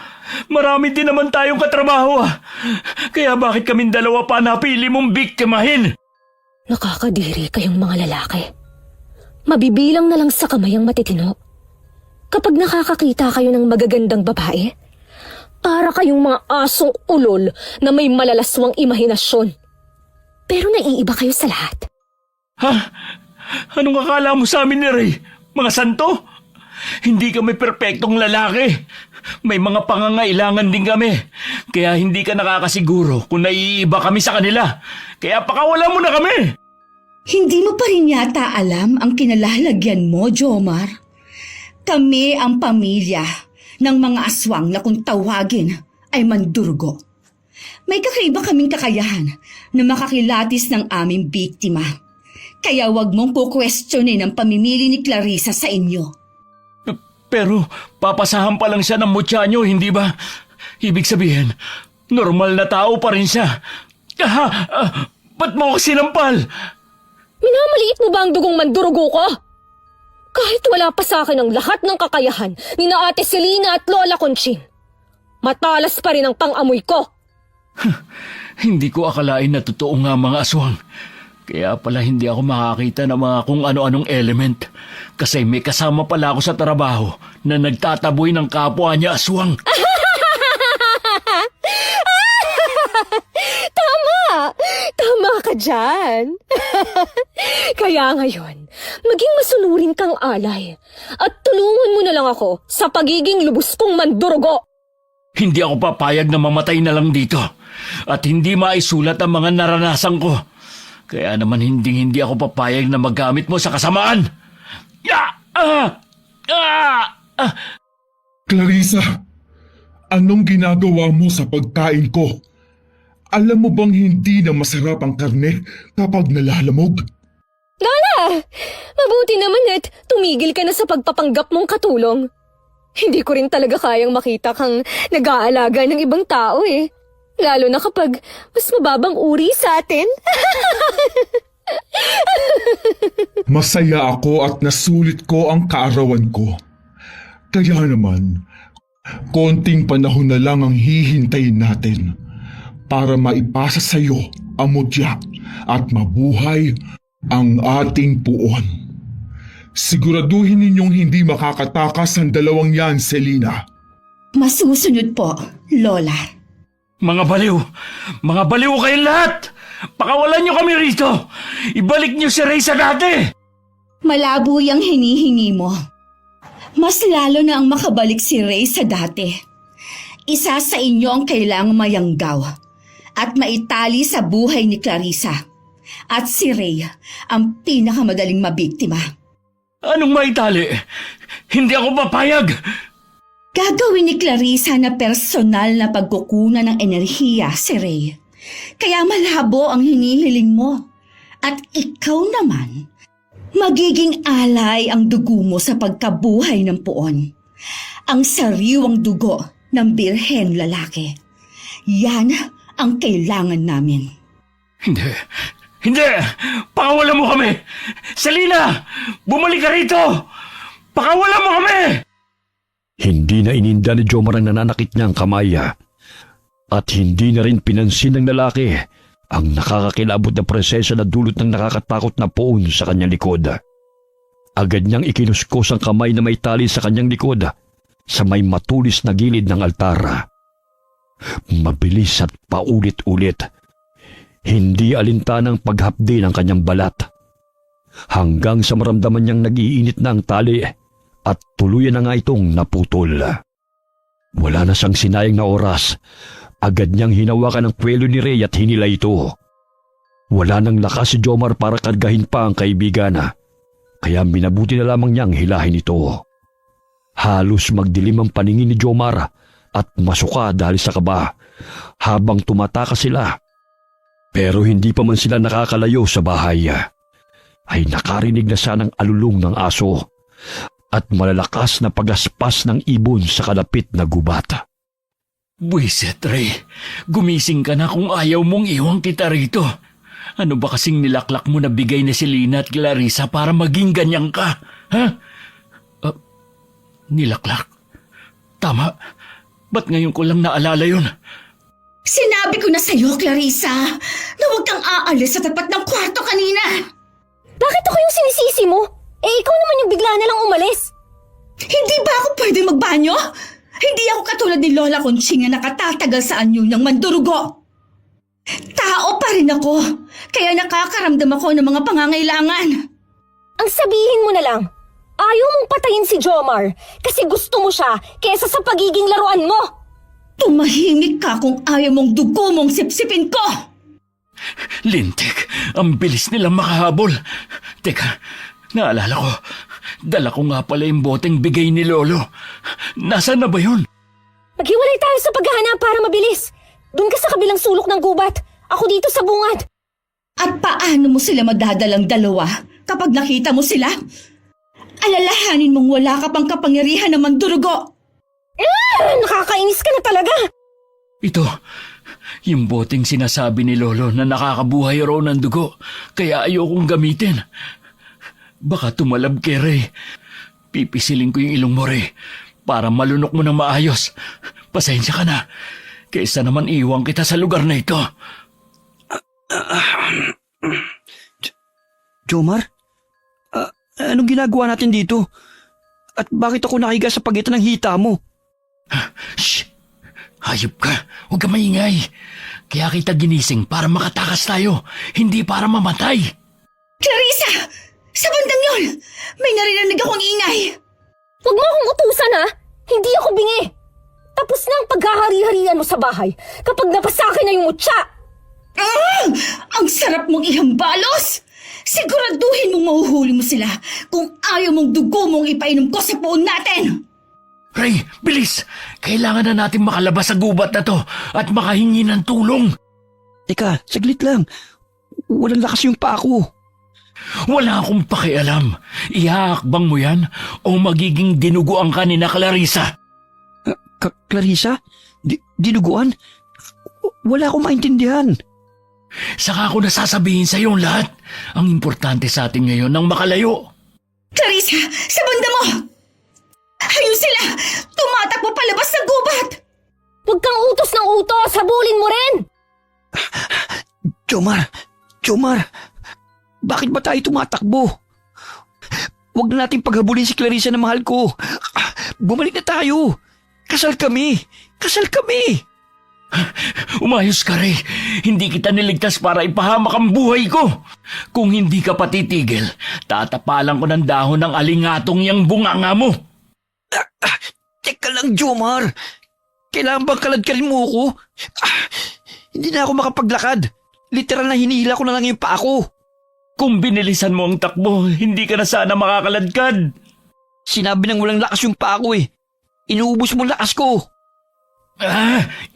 Marami din naman tayong katrabaho ah. Kaya bakit kaming dalawa pa napili mong biktimahin? Nakakadiri kayong mga lalaki. Mabibilang na lang sa kamay ang matitino. Kapag nakakakita kayo ng magagandang babae, para kayong mga asong ulol na may malalaswang imahinasyon. Pero naiiba kayo sa lahat. Ha? Anong akala mo sa amin ni Ray? Mga santo? Hindi kami perpektong lalaki. May mga pangangailangan din kami. Kaya hindi ka nakakasiguro kung naiiba kami sa kanila. Kaya pakawala mo na kami. Hindi mo pa rin yata alam ang kinalalagyan mo, Jomar. Kami ang pamilya ng mga aswang na kung tawagin ay mandurgo. May kakaiba kaming kakayahan na makakilatis ng aming biktima. Kaya wag mong kukwestiyonin ang pamimili ni Clarissa sa inyo. Pero papasahan pa lang siya ng mutya niyo, hindi ba? Ibig sabihin, normal na tao pa rin siya. Ba't mo ako sinampal? Minamaliit mo ba ang dugong mandurugo ko? Kahit wala pa sa akin ang lahat ng kakayahan ni na Ate Selena at Lola Conching, matalas pa rin ang pang-amoy ko. Hindi ko akalain na totoo nga mga aswang. Kaya pala hindi ako makakita ng mga kung ano-anong element. Kasi may kasama pala ako sa trabaho na nagtataboy ng kapwa niya aswang. Tama ka dyan. Kaya ngayon, maging masunurin kang alay at tulungan mo na lang ako sa pagiging lubos kong mandurugo. Hindi ako papayag na mamatay na lang dito at hindi maisulat ang mga naranasan ko. Kaya naman hindi ako papayag na magamit mo sa kasamaan. Clarissa, anong ginagawa mo sa pagkain ko? Alam mo bang hindi na masarap ang karne kapag nalalamog? Lola! Mabuti naman at tumigil ka na sa pagpapanggap mong katulong. Hindi ko rin talaga kayang makita kang nag-aalaga ng ibang tao eh. Lalo na kapag mas mababang uri sa atin. Masaya ako at nasulit ko ang kaarawan ko. Kaya naman, konting panahon na lang ang hihintayin natin para maipasa sa iyo ang mutya at mabuhay ang ating puon. Siguraduhin ninyong hindi makakatakas ang dalawang yan, Selena. Masusunod po, Lola. Mga baliw! Mga baliw kayong lahat! Pakawalan niyo kami rito! Ibalik niyo si Ray sa dati! Malabo yung hinihingi mo. Mas lalo na ang makabalik si Ray sa dati. Isa sa inyo ang kailangang mayanggaw at maitali sa buhay ni Clarissa. At si Ray ang pinakamadaling mabiktima. Anong maitali? Hindi ako papayag! Gagawin ni Clarissa na personal na pagkukunan ng enerhiya si Ray. Kaya malabo ang hinihiling mo. At ikaw naman, magiging alay ang dugo mo sa pagkabuhay ng puon. Ang sariwang dugo ng birhen lalaki. Yan ang kailangan namin. Hindi! Hindi! Pakawalan mo kami! Selena! Bumalik ka rito! Pakawalan mo kami! Hindi na ininda ni Jomar ang nananakit niyang kamay at hindi na rin pinansin ng lalaki ang nakakakilabot na presensya na dulot ng nakakatakot na poon sa kanyang likod. Agad niyang ikinuskos ang kamay na may tali sa kanyang likod sa may matulis na gilid ng altar. Mabilis at paulit-ulit, hindi alintanang paghapdi ng kanyang balat, hanggang sa maramdaman niyang nag-iinit na ang tali at tuluyan na nga itong naputol. Wala na siyang sinayang na oras. Agad niyang hinawakan ang kwelo ni Ray at hinila ito. Wala nang lakas si Jomar para kargahin pa ang kaibigan, kaya minabuti na lamang niyang hilahin ito. Halos magdilim ang paningin ni Jomar at masuka dahil sa kaba habang tumatakas sila. Pero hindi pa man sila nakakalayo sa bahay, ay nakarinig na siya ng alulong ng aso at malalakas na pagaspas ng ibon sa kalapit na gubat. Buiset, Ray. Gumising ka na kung ayaw mong iwang kita rito. Ano ba kasing nilaklak mo na bigay ni Selena at Clarissa para maging ganyan ka? Ha? Nilaklak? Tama. Ba't ngayon ko lang naalala yun? Sinabi ko na sa'yo, Clarissa, na huwag kang aalis sa tapat ng kwarto kanina. Bakit ako yung sinisisi mo? Eh, ikaw naman yung bigla na lang umalis. Hindi ba ako pwede magbanyo? Hindi ako katulad ni Lola Conching na nakatatagal sa anyo ng mandurugo. Tao pa rin ako, kaya nakakaramdam ako ng mga pangangailangan. Ang sabihin mo na lang, ayaw mong patayin si Jomar kasi gusto mo siya kesa sa pagiging laruan mo. Tumahimik ka kung ayaw mong dugo mong sipsipin ko. Lintik, ang bilis nilang makahabol. Teka, naalala ko. Dala ko nga pala yung boteng bigay ni Lolo. Nasaan na ba yun? Maghiwalay tayo sa paghahanap para mabilis. Doon ka sa kabilang sulok ng gubat. Ako dito sa bungad. At paano mo sila madadalang dalawa kapag nakita mo sila? Alalahanin mong wala ka pang kapangyarihan na mandurugo. Nakakainis ka na talaga. Ito, yung boteng sinasabi ni Lolo na nakakabuhay raw ng dugo, kaya ayokong gamitin. Baka tumalab kay Ray. Pipisilin ko yung ilong mo, Ray, para malunok mo ng maayos. Pasensya ka na. Kaysa naman iwan kita sa lugar na ito. Jomar? Anong ginagawa natin dito? At bakit ako nakahiga sa pagitan ng hita mo? Shh! Hayop ka. Huwag ka maingay. Kaya kita ginising para makatakas tayo, hindi para mamatay. Clarissa! Sa bandang yon! May narinig akong ingay! Huwag mo akong utusan ha! Hindi ako bingi! Tapos na ang paghahari-harian mo sa bahay kapag napasakin na yung mutya! Ang sarap mong ihambalos! Siguraduhin mong mahuhuli mo sila kung ayaw mong dugo mong ipainom ko sa puon natin! Ray, bilis! Kailangan na natin makalabas sa gubat na to at makahingi ng tulong. Teka, saglit lang. Walang lakas yung paa ko. Wala akong pakialam. Ihaakbang mo yan o magiging dinuguan ka ni na Clarissa. Clarissa? Dinuguan? Wala akong maintindihan. Saka ko nasasabihin sa iyo lahat. Ang importante sa atin ngayon ang makalayo. Clarissa! Sa banda mo! Ayun sila! Tumatakbo palabas sa gubat! Huwag kang utos ng utos! Habulin mo rin! Jomar, bakit ba tayo tumatakbo? Huwag na natin paghabulin si Clarissa na mahal ko. Bumalik na tayo. Kasal kami. Umayos ka, Ray. Hindi kita niligtas para ipahamak ang buhay ko. Kung hindi ka patitigil, tatapalan ko ng dahon ng alingatong yang bunganga mo. Teka lang, Jomar. Kailangan bang kaladkarin mo ako? Hindi na ako makapaglakad. Literal na hinihila ko na lang yung paa ko. Kung binilisan mo ang takbo, hindi ka na sana makakaladkad. Sinabi nang walang lakas yung paa ko eh. Inuubos mo lakas ko.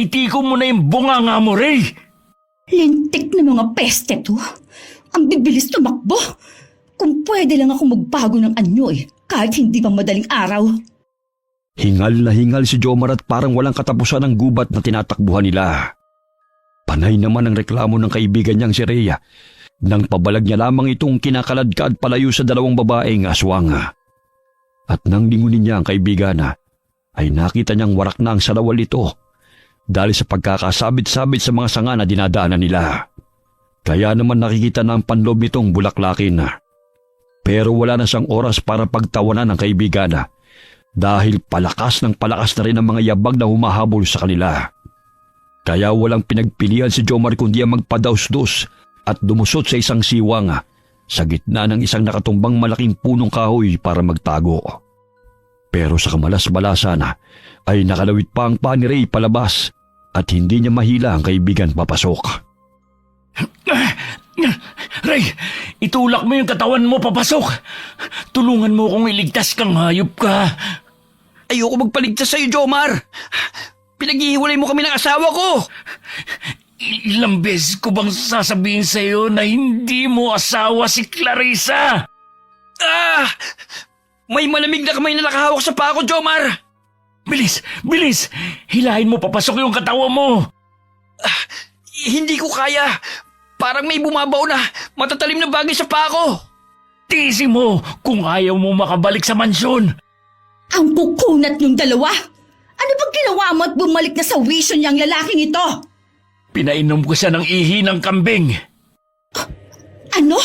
Itiko mo na yung bunganga mo, Ray. Lintik na mga peste to. Ang bibilis tumakbo. Kung pwede lang ako magbago ng anyo kahit hindi pa madaling araw. Hingal na hingal si Jomar at parang walang katapusan ang gubat na tinatakbuhan nila. Panay naman ang reklamo ng kaibigan niyang si Rhea nang pabalag niya lamang itong kinakaladkad palayo sa dalawang babaeng aswang. At nang lingunin niya ang kaibigan ay nakita niyang warak na ang salawal ito dahil sa pagkakasabit-sabit sa mga sanga na dinadaanan nila. Kaya naman nakikita na ang panloob nitong bulaklakin. Pero wala na siyang oras para pagtawanan ng kaibigan dahil palakas na rin ang mga yabag na humahabol sa kanila. Kaya walang pinagpilian si Jomar kundi ang magpadausdos at dumusot sa isang siwang sa gitna ng isang nakatumbang malaking punong kahoy para magtago. Pero sa kamalas-malasan ay nakalawit pa ang paa ni Ray palabas at hindi niya mahila ang kaibigan papasok. Ray, itulak mo yung katawan mo papasok. Tulungan mo kung iligtas kang hayop ka. Ayoko magpaligtas sa'yo, Jomar. Pinaghihiwalay mo kami ng asawa ko. Ilang beses ko bang sasabihin sa'yo na hindi mo asawa si Clarissa? May malamig na kamay na nakahawak sa paa ko, Jomar. Bilis! Hilahin mo papasok yung katawan mo. Hindi ko kaya. Parang may bumabaw na matatalim na bagay sa paa ko. Tiisin mo kung ayaw mo makabalik sa mansyon. Ang kukunat yung dalawa! Ano bang ginawa mo at bumalik na sa wisyo niyang lalaking ito? Pinainom ko siya ng ihi ng kambing. Ano?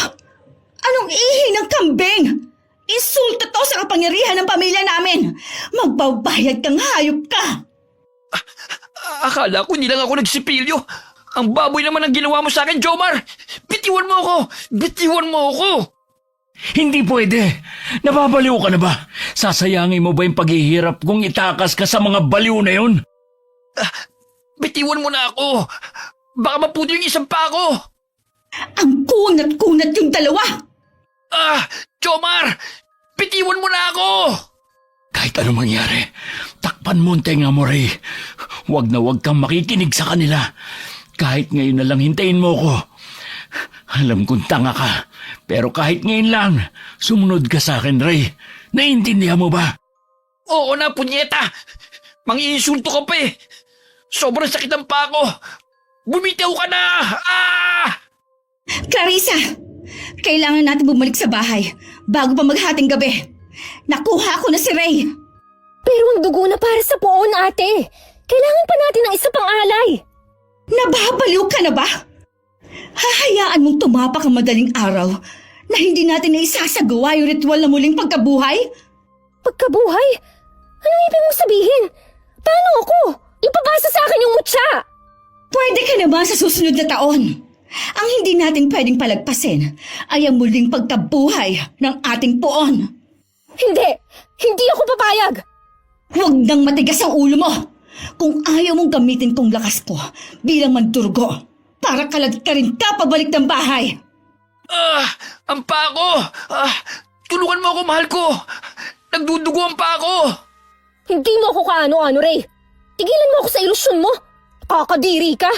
Anong ihi ng kambing? Insulto to sa kapangyarihan ng pamilya namin! Magbabayad kang hayop ka! Akala ko hindi lang ako nagsipilyo. Ang baboy naman ang ginawa mo sa akin, Jomar. Bitiwan mo ako! Hindi pwede. Nababaliw ka na ba? Sasayangin mo ba yung paghihirap kung itakas ka sa mga baliw na yun? Bitiwan mo na ako. Baka maputo yung isang paa ko. Ang kunat-kunat yung dalawa! Jomar! Bitiwan mo na ako! Kahit ano mangyari, takpan mo ang tenga mo, Ray. Huwag na huwag kang makikinig sa kanila. Kahit ngayon na lang hintayin mo ko. Alam kong tanga ka, pero kahit ngayon lang, sumunod ka sa akin, Ray. Naiintindihan mo ba? Oo na, punyeta! Mangiinsulto ka pa eh! Sobrang sakit ang paa ko! Bumitaw ka na! Clarissa! Kailangan natin bumalik sa bahay bago pa maghating gabi. Nakuha ko na si Ray. Pero ang dugo na para sa poon, ate. Kailangan pa natin ng isa pang alay. Nababaliw ka na ba? Hahayaan mong tumapak ang madaling araw na hindi natin na isasagawa yung ritual na muling pagkabuhay? Pagkabuhay? Anong ibig mong sabihin? Paano ako? Ipabasa sa akin yung mutya. Pwede ka naman sa susunod na taon. Ang hindi natin pwedeng palagpasin ay ang muling pagkabuhay ng ating poon. Hindi! Hindi ako papayag! Huwag nang matigas ang ulo mo. Kung ayaw mong gamitin kong lakas ko bilang mandurgo, para kalad ka rin ka pabalik ng bahay. Ang paa ko! Tulungan mo ako, mahal ko! Nagdudugo ang paa ko! Hindi mo ako kaano-ano, Ray. Tigilan mo ako sa ilusyon mo. Kakadiri ka.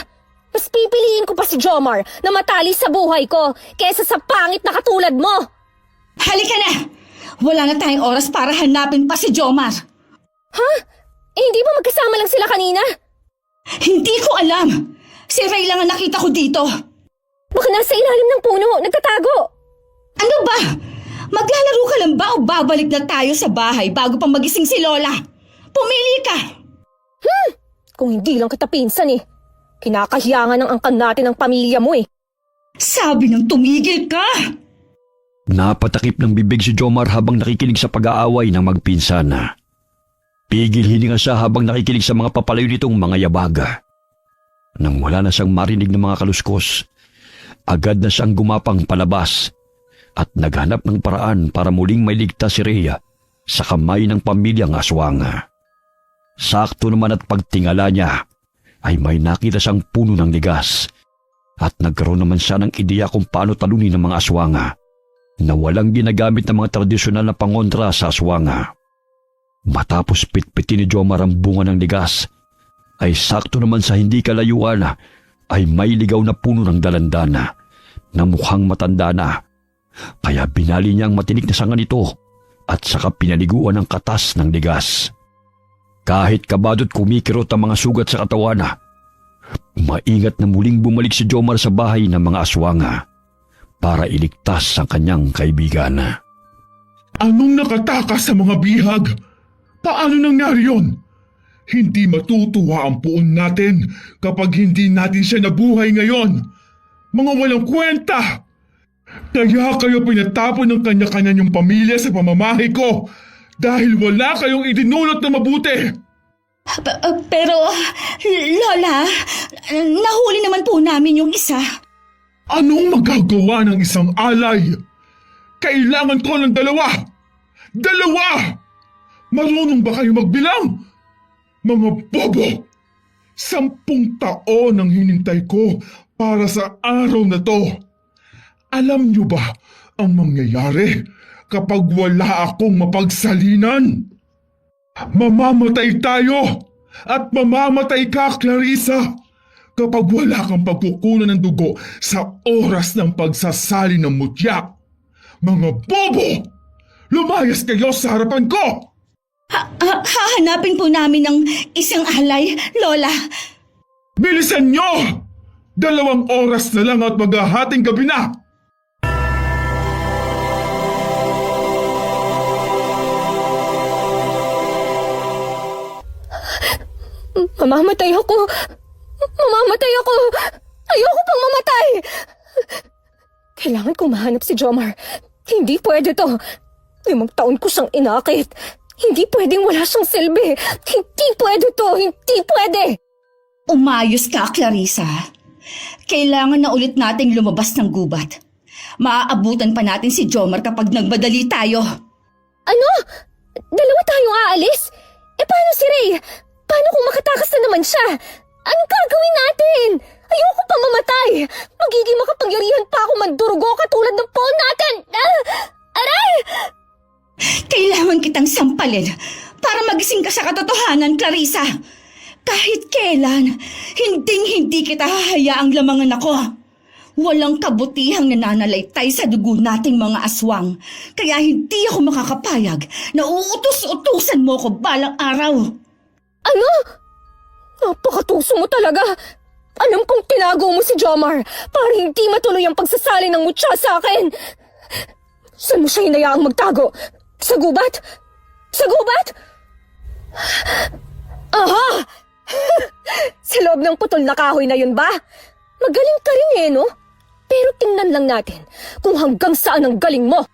Mas pipiliin ko pa si Jomar na matali sa buhay ko kesa sa pangit na katulad mo. Halika na! Wala na tayong oras para hanapin pa si Jomar. Ha? Hindi ba magkasama lang sila kanina? Hindi ko alam. Si Ray lang ang nakita ko dito. Baka nasa ilalim ng puno, nagtatago. Ano ba? Maglalaro ka lang ba o babalik na tayo sa bahay bago pa magising si Lola? Pumili ka! Kung hindi lang kita pinsan eh. Kinakahiyangan ng angkan natin ang pamilya mo eh. Sabi ng tumigil ka! Napatakip ng bibig si Jomar habang nakikinig sa pag-aaway ng magpinsan. Pigil hininga siya habang nakikinig sa mga papalayo nitong mga yabaga. Nang wala na siyang marinig ng mga kaluskos, agad na siyang gumapang palabas at naghanap ng paraan para muling mailigtas si Rhea sa kamay ng pamilyang aswang. Sakto naman at pagtingala niya ay may nakita siyang puno ng ligas at nagkaroon naman siya ng ideya kung paano talunin ng mga aswang na walang ginagamit ng mga tradisyonal na pangontra sa aswang. Matapos pitpitin ni Jomar ang bunga ng ligas, ay sakto naman sa hindi kalayuan ay may ligaw na puno ng dalandana na mukhang matanda na. Kaya binali niya ang matinik na sanga nito at saka pinaliguan ng katas ng ligas. Kahit kabadot kumikirot ang mga sugat sa katawan, maingat na muling bumalik si Jomar sa bahay ng mga aswang para iligtas ang kanyang kaibigan. Anong nakatakas sa mga bihag? Paano nangyari yon? Hindi matutuwa ang puon natin kapag hindi natin siya nabuhay ngayon. Mga walang kwenta! Kaya kayo pinatapon ng kanya-kanya niyong pamilya sa pamamahay ko dahil wala kayong idinulot na mabuti. Pero, Lola, nahuli naman po namin yung isa. Anong magagawa ng isang alay? Kailangan ko ng dalawa! Dalawa! Marunong ba kayo magbilang? Mga bobo! 10 taon ang hinintay ko para sa araw na to. Alam niyo ba ang mangyayari kapag wala akong mapagsalinan? Mamamatay tayo at mamamatay ka, Clarissa, kapag wala kang pagkukunan ng dugo sa oras ng pagsasali ng mutya. Mga bobo! Lumayas kayo sa harapan ko! Hahanapin po namin ng isang alay, Lola. Bilisan nyo! 2 oras na lang at maghahating gabi na! Mamamatay ako! Mamamatay ako! Ayoko pang mamatay! Kailangan kong mahanap si Jomar. Hindi pwede to. 5 taon ko siyang inakit. Hindi pwedeng wala siyang silbi. Hindi pwede to. Hindi pwede. Umayos ka, Clarissa. Kailangan na ulit nating lumabas ng gubat. Maaabutan pa natin si Jomar kapag nagmadali tayo. Ano? 2 tayong aalis? Paano si Ray? Paano kung makatakas na naman siya? Anong gagawin natin? Ayoko pa mamatay. Magiging makapangyarihan pa ako mandurugo katulad ng pawn natin. Aray! Kailangan kitang sampalin para magising ka sa katotohanan, Clarissa. Kahit kailan, hinding-hindi kita hahayaang lamangan ako. Walang kabutihang nananalaytay sa dugo nating mga aswang. Kaya hindi ako makakapayag na uutos-utusan mo ko balang araw. Ano? Napakatuso mo talaga. Alam kong tinago mo si Jomar para hindi matuloy ang pagsasali ng mutya sa akin. Saan mo siya hinayaang magtago? Sa gubat? Sa gubat? Aha! Sa loob ng putol na kahoy na yun ba? Magaling ka rin no? Pero tingnan lang natin kung hanggang saan ang galing mo.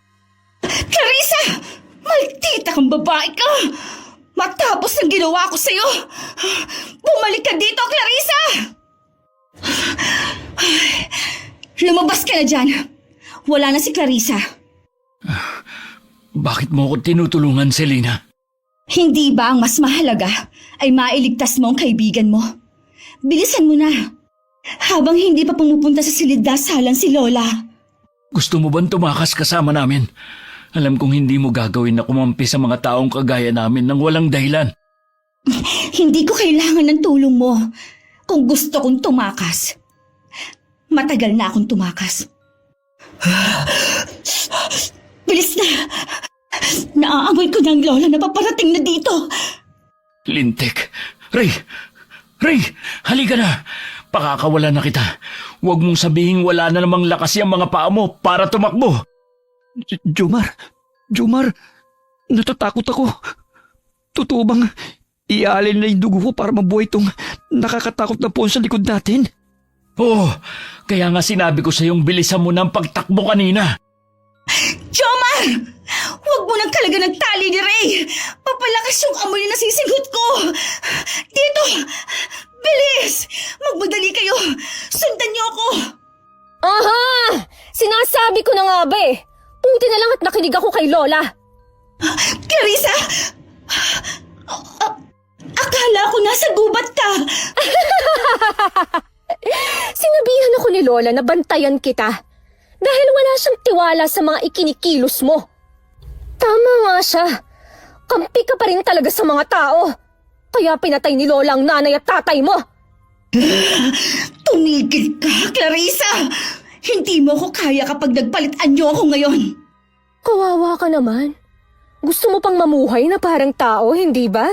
Clarissa! Maldita kang babae ka! Matapos ng ginawa ko sa'yo, bumalik ka dito, Clarissa! Lumabas ka na dyan. Wala na si Clarissa. Bakit mo ko tinutulungan, Selena? Hindi ba ang mas mahalaga ay mailigtas mo ang kaibigan mo? Bilisan mo na. Habang hindi pa pumupunta sa silid-dasalan si Lola. Gusto mo bang tumakas kasama namin? Alam kong hindi mo gagawin na kumampi sa mga taong kagaya namin nang walang dahilan. Hindi ko kailangan ng tulong mo kung gusto kong tumakas. Matagal na akong tumakas. Bilis na! Naaamoy ko ng Lola na paparating na dito. Lintik. Ray! Ray! Halika na! Pakakawala na kita. Huwag mong sabihin wala na namang lakas yung mga paa mo para tumakbo. Jomar, natatakot ako. Totoo bang iaalin na yung dugo ko para mabuhay itong nakakatakot na puwan sa likod natin? Oo, kaya nga sinabi ko sa iyong bilisan mo ng pagtakbo kanina. Jomar! Huwag mo nang kalaga ng tali ni Ray! Papalakas yung amoy na nasisinghot ko! Dito! Bilis! Magmadali kayo! Sundan niyo ako! Aha! Sinasabi ko na nga ba eh. Buti na lang at nakinig ako kay Lola. Clarissa! Akala ko nasa gubat ka! Sinabihan ako ni Lola na bantayan kita dahil wala siyang tiwala sa mga ikinikilos mo. Tama nga siya. Kampi ka pa rin talaga sa mga tao. Kaya pinatay ni Lola ang nanay at tatay mo. Tumigil ka, Clarissa! Hindi mo ko kaya kapag nagpalitan niyo ako ngayon. Kawawa ka naman. Gusto mo pang mamuhay na parang tao, hindi ba?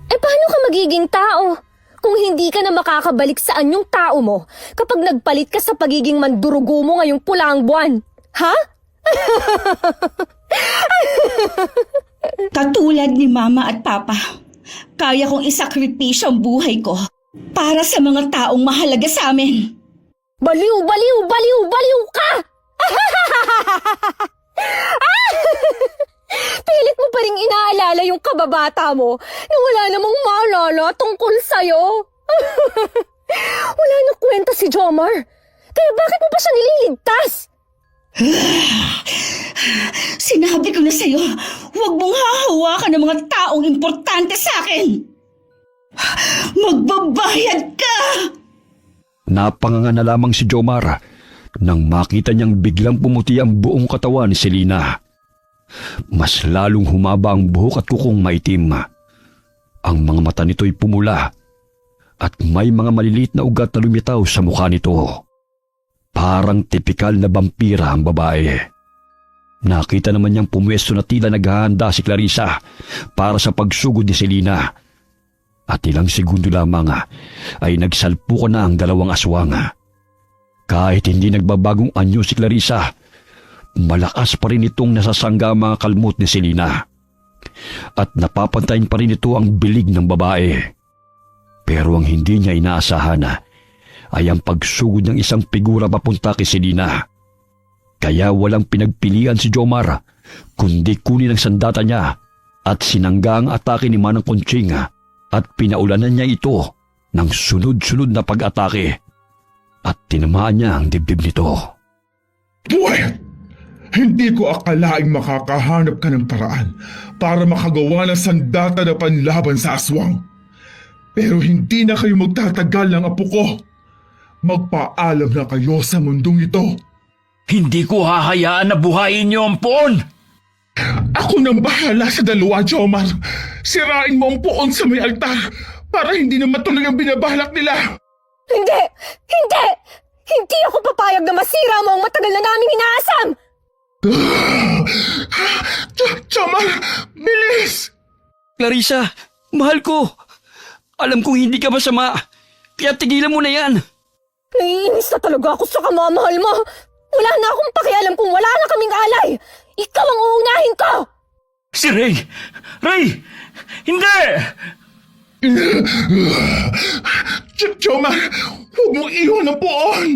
Eh paano ka magiging tao kung hindi ka na makakabalik sa anyong tao mo kapag nagpalit ka sa pagiging mandurugo mo ngayong pulang buwan? Ha? Katulad ni Mama at Papa, kaya kong isakripisyo ang buhay ko para sa mga taong mahalaga sa amin. Baliw, baliw, baliw, baliw ka! Pilit mo pa rin inaalala yung kababata mo na wala namang maalala tungkol sa'yo. Wala na kwenta si Jomar. Kaya bakit mo pa siya nililigtas? Sinabi ko na sa'yo, huwag mong hahawakan ng mga taong importante sa akin. Magbabayad ka! Napanganga na lamang si Jomar nang makita niyang biglang pumuti ang buong katawan ni Selena. Mas lalong humaba ang buhok at kukong maitim. Ang mga mata nito'y pumula at may mga maliliit na ugat na lumitaw sa mukha nito. Parang tipikal na vampira ang babae. Nakita naman niyang pumwesto na tila naghahanda si Clarissa para sa pagsugod ni Selena. At ilang segundo lamang ay nagsalpukan na ang dalawang aswang. Kahit hindi nagbabagong anyo si Clarissa, malakas pa rin itong nasasangga ang mga kalmot ni Selena. At napapantayin pa rin ito ang bilig ng babae. Pero ang hindi niya inaasahan ay ang pagsugod ng isang figura papunta kay Selena. Kaya walang pinagpilian si Jomar kundi kunin ang sandata niya at sinangga ang atake ni Manang Conching at pinaulanan niya ito ng sunod-sunod na pag-atake at tinamaan niya ang dibdib nito. Buwet! Hindi ko akalaing makakahanap ka ng paraan para makagawa ng sandata na panlaban sa aswang. Pero hindi na kayo magtatagal ng apo ko. Magpaalam na kayo sa mundong ito. Hindi ko hahayaan na buhayin niyo ang poon! Ako nang bahala sa dalawa, Jomar. Sirain mo ang poon sa may altar para hindi na matuloy ang binabalak nila. Hindi! Hindi! Hindi ako papayag na masira mo ang matagal na naming inaasam! Jomar, bilis! Clarissa, mahal ko. Alam kong hindi ka masama. Kaya tigilan mo na yan. Naiinis na talaga ako sa kamamahal mo. Wala na akong pakialam kung wala na kaming alay. Ikaw ang uunahin ko! Si Ray! Ray! Hindi! Jomar, huwag mong iwan ang poon!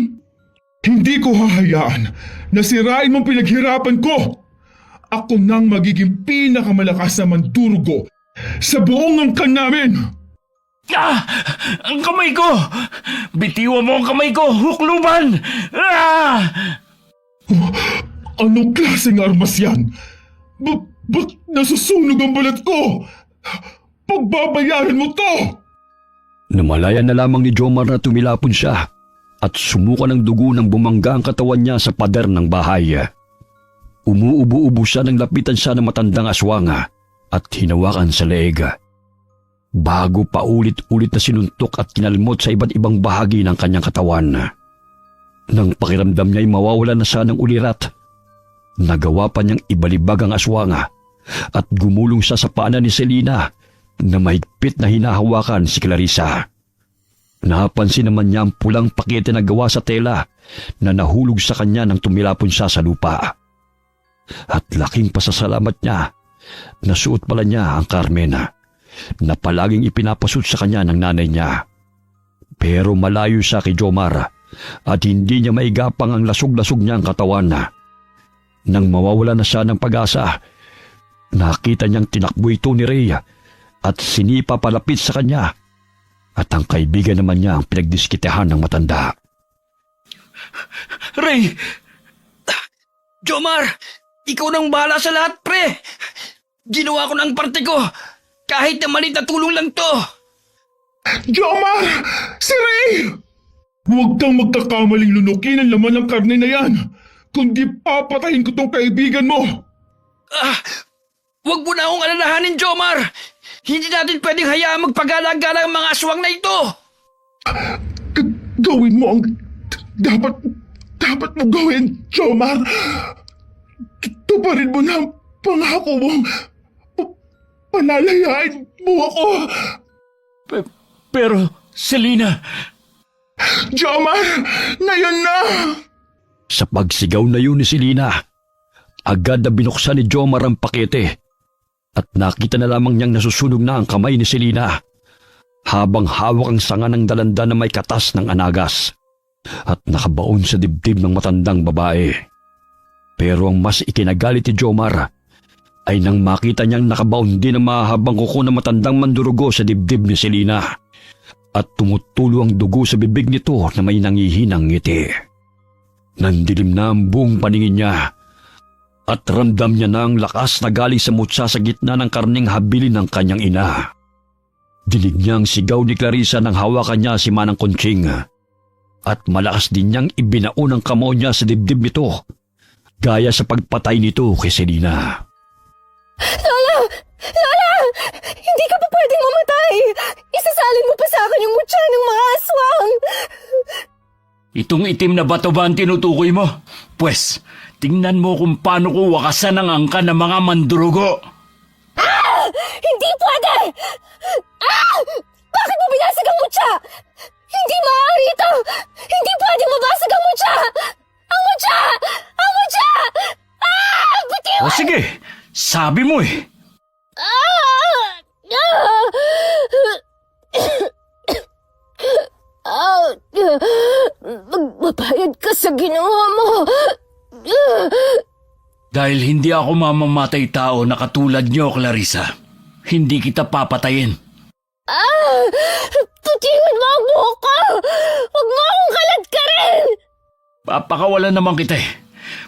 Hindi ko hahayaan na sirain mong pinaghirapan ko! Ako nang magiging pinakamalakas na mandurgo sa buong angkan namin! Ah! Ang kamay ko! Bitiwan mo ang kamay ko! Hukluban! Ah! Anong klaseng armas yan? Ba't nasusunog ang balat ko? Pagbabayaran mo to! Namalayan na lamang ni Jomar na tumilapon siya at sumuka ng dugo nang bumangga ang katawan niya sa pader ng bahay. Umuubo-ubo siya nang lapitan siya ng matandang aswang at hinawakan sa leeg. Bago pa ulit-ulit na sinuntok at kinalmot sa iba't ibang bahagi ng kanyang katawan. Nang pakiramdam niya'y mawawala na siya ng ulirat, nagawa pa niyang ibalibag ang aswang at gumulong siya sa paanan ni Selina na mahigpit na hinahawakan si Clarissa. Napansin naman niya ang pulang pakete na gawa sa tela na nahulog sa kanya nang tumilapon siya sa lupa. At laking pasasalamat niya na suot pala niya ang Carmen na palaging ipinapasut sa kanya ng nanay niya. Pero malayo siya kay Jomar at hindi niya maigapang ang lasog-lasog niyang katawan. Nang mawawala na siya ng pag-asa, nakita niyang tinakbo ito ni Ray at sinipa palapit sa kanya at ang kaibigan naman niya ang pinagdiskitehan ng matanda. Ray! Jomar! Ikaw nang bahala sa lahat, pre! Ginawa ko ng parte ko! Kahit na maliit na tulong lang to! Jomar! Si Ray! Huwag kang magkakamaling lunukin ang laman ng karne na yan, kundi papatayin ko tong kaibigan mo! Huwag mo na akong alalahanin, Jomar! Hindi natin pwedeng hayaang magpagala-gala ang mga aswang na ito! Gawin mo ang dapat mo gawin, Jomar! Tuparin mo na ang pangako mo! Panalayain mo ako! Pero, Selina... Jomar! Ngayon na! Sa pagsigaw na yun ni Selina, agad na binuksan ni Jomar ang pakete at nakita na lamang niyang nasusunog na ang kamay ni Selina habang hawak ang sanga ng dalanda na may katas ng anagas at nakabaon sa dibdib ng matandang babae. Pero ang mas ikinagalit ni Jomar ay nang makita niyang nakabaon din ang mahahabang kuko ng matandang mandurugo sa dibdib ni Selina at tumutulo ang dugo sa bibig nito na may nangihinang ngiti. Nandilim na ang buong paningin niya at ramdam niya na ang lakas na galing sa mutsa sa gitna ng karneng habilin ng kanyang ina. Dinig niya ang sigaw ni Clarissa nang hawakan niya si Manang Conching at malakas din niyang ibinaon ang kamao niya sa dibdib nito gaya sa pagpatay nito kay Selina. Lola! Lola! Hindi ka pa pwedeng mamatay! Isasalin mo pa sa akin yung mutya ng mga aswang! Itong itim na bato ba ang tinutukoy mo? Pwes, tingnan mo kung paano ko wakasan ang angkan ng mga mandurugo. Hindi pwede! Bakit mo binasag ang mutya? Hindi maaari ito! Hindi pwedeng mabasag ang mutya! Ang mutya! Ang mutya! Bitiwan! O sige, sabi mo eh. Magbabayad ka sa ginawa mo! Dahil hindi ako mamamatay tao na katulad niyo, Clarissa. Hindi kita papatayin. Tutiwan mo ang buhok ko! Huwag mo akong kalad ka rin! Papakawalan naman kita eh.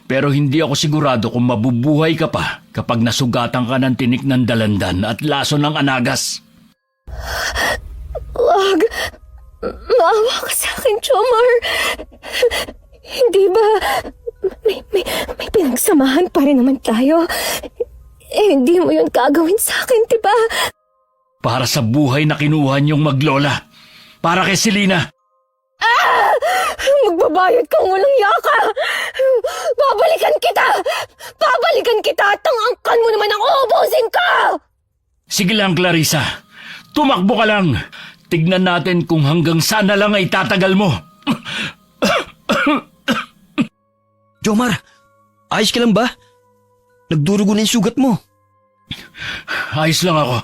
Pero hindi ako sigurado kung mabubuhay ka pa kapag nasugatan ka ng tinik ng dalandan at laso ng anagas. Wag! Maawa ka sa akin, Jomar! Hindi ba... May pinagsamahan pa rin naman tayo. Hindi mo yun gagawin sa akin, diba? Para sa buhay na kinuha niyong maglola. Para kay Selina. Magbabayad kang walang yaka! Babalikan kita! Babalikan kita at ang angkan mo naman ang uubusin ko! Sige lang, Clarissa. Tumakbo ka lang. Tignan natin kung hanggang saan na lang ay tatagal mo. Jomar, ayos ka lang ba? Nagdurugo na yung sugat mo. Ayos lang ako.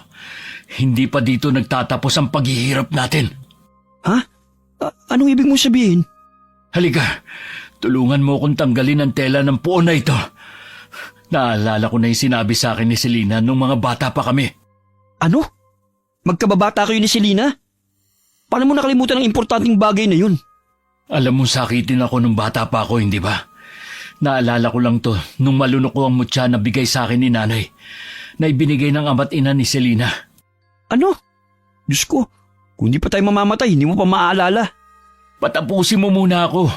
Hindi pa dito nagtatapos ang paghihirap natin. Ha? Anong ibig mong sabihin? Halika, tulungan mo akong tanggalin ang tela ng puon na ito. Naalala ko na yung sinabi sa akin ni Selena nung mga bata pa kami. Ano? Magkababata kayo ni Selena? Paano mo nakalimutan ang importanteng bagay na yun? Alam mo, sakitin ako nung bata pa ako, hindi ba? Naalala ko lang to nung malunok ko ang mutya na bigay sa akin ni nanay na ibinigay ng ama't ina ni Selena. Ano? Diyos ko, kung di pa tayo mamamatay, hindi mo pa maaalala. Patapusin mo muna ako.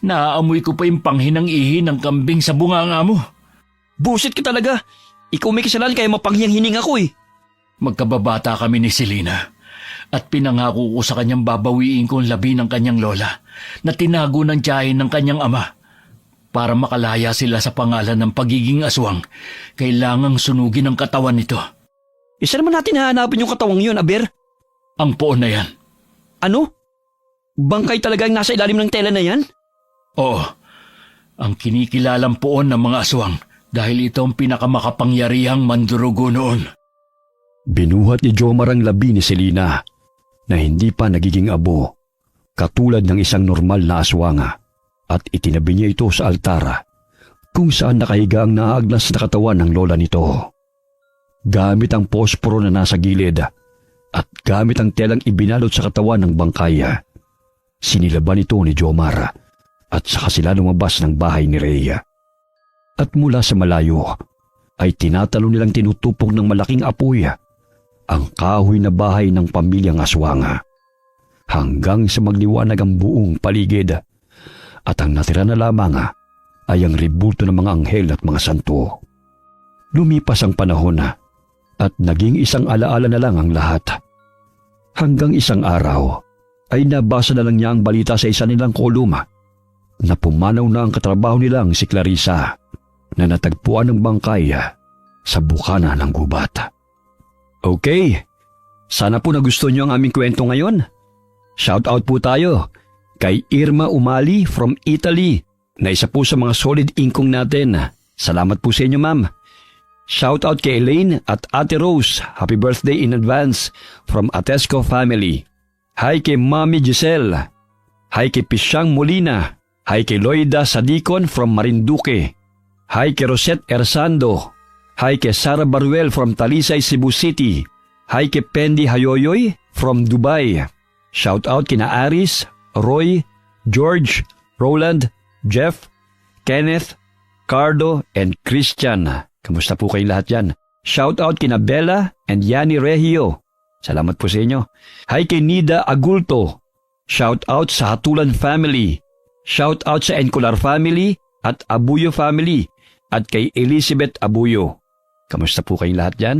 Naaamoy ko pa yung panghinang ihi ng kambing sa bunganga mo. Busit ka talaga. Ikaw may kasalanan kaya mapanghiyang hininga ko eh. Magkababata kami ni Selena at pinangako ko sa kanyang babawiin ko ang labi ng kanyang lola na tinago ng tiyahin ng kanyang ama. Para makalaya sila sa pangalan ng pagiging aswang, kailangang sunugin ang katawan nito. Isa naman natin hahanapin yung katawang yun, Aber. Ang poon na yan. Ano? Bangkay talaga ang nasa ilalim ng tela na yan? Oo, ang kinikilalang poon ng mga aswang dahil ito ang pinakamakapangyarihang mandurugo noon. Binuhat ni Jomar ang labi ni Selena na hindi pa nagiging abo, katulad ng isang normal na aswanga, at itinabi niya ito sa altara kung saan nakahiga ang naagnas na katawan ng lola nito. Gamit ang posporo na nasa gilid at gamit ang telang ibinalot sa katawan ng bangkaya, sinilaban ito ni Jomar at saka sila lumabas ng bahay ni Rhea. At mula sa malayo ay tinatalo nilang tinutupok ng malaking apoy ang kahoy na bahay ng pamilyang aswanga hanggang sa magliwanag ang buong paligid at ang natira na lamang ay ang ribulto ng mga anghel at mga santo. Lumipas ang panahon at naging isang alaala na lang ang lahat. Hanggang isang araw ay nabasa na lang niya ang balita sa isa nilang kolum na pumanaw na ang katrabaho nilang si Clarissa na natagpuan ng bangkay sa bukana ng gubat. Okay, sana po nagustuhan niyo ang aming kwento ngayon. Shout out po tayo kay Irma Umali from Italy na isa po sa mga solid inkong natin. Salamat po sa inyo, ma'am. Shout out kay Elaine at Ate Rose. Happy birthday in advance from Atesco family. Hi kay Mami Giselle. Hi kay Pisyang Molina. Hi kay Loida Sadicon from Marinduque. Hi kay Rosette Ersando. Hi kay Sara Baruel from Talisay, Cebu City. Hi kay Pendi Hayoyoy from Dubai. Shout out kina Aris, Roy, George, Roland, Jeff, Kenneth, Cardo, and Christian. Kamusta po kayong lahat yan? Shout out kina Bella and Yani Regio. Salamat po sa inyo. Hi kay Nida Agulto. Shout out sa Hatulan family. Shout out sa Encolar family at Abuyo family at kay Elizabeth Abuyo. Kamusta po kayong lahat dyan?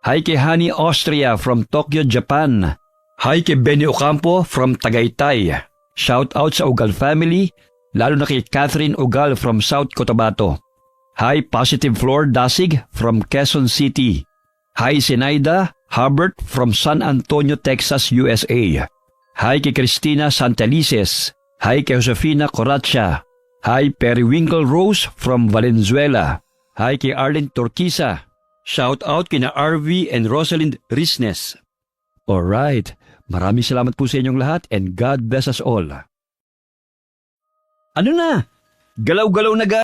Hi kay Hani Austria from Tokyo, Japan. Hi kay Benny Ocampo from Tagaytay. Shout out sa Ugal family, lalo na kay Catherine Ugal from South Cotabato. Hi Positive Floor Dasig from Quezon City. Hi Zenaida Hubbard from San Antonio, Texas, USA. Hi kay Cristina Santelices. Hi kay Josefina Coracha. Hi Periwinkle Rose from Valenzuela. Hi kay Arlene Turquisa. Shout out kina RV and Rosalind Risnes. Alright, maraming salamat po sa inyong lahat and God bless us all. Ano na? Galaw-galaw na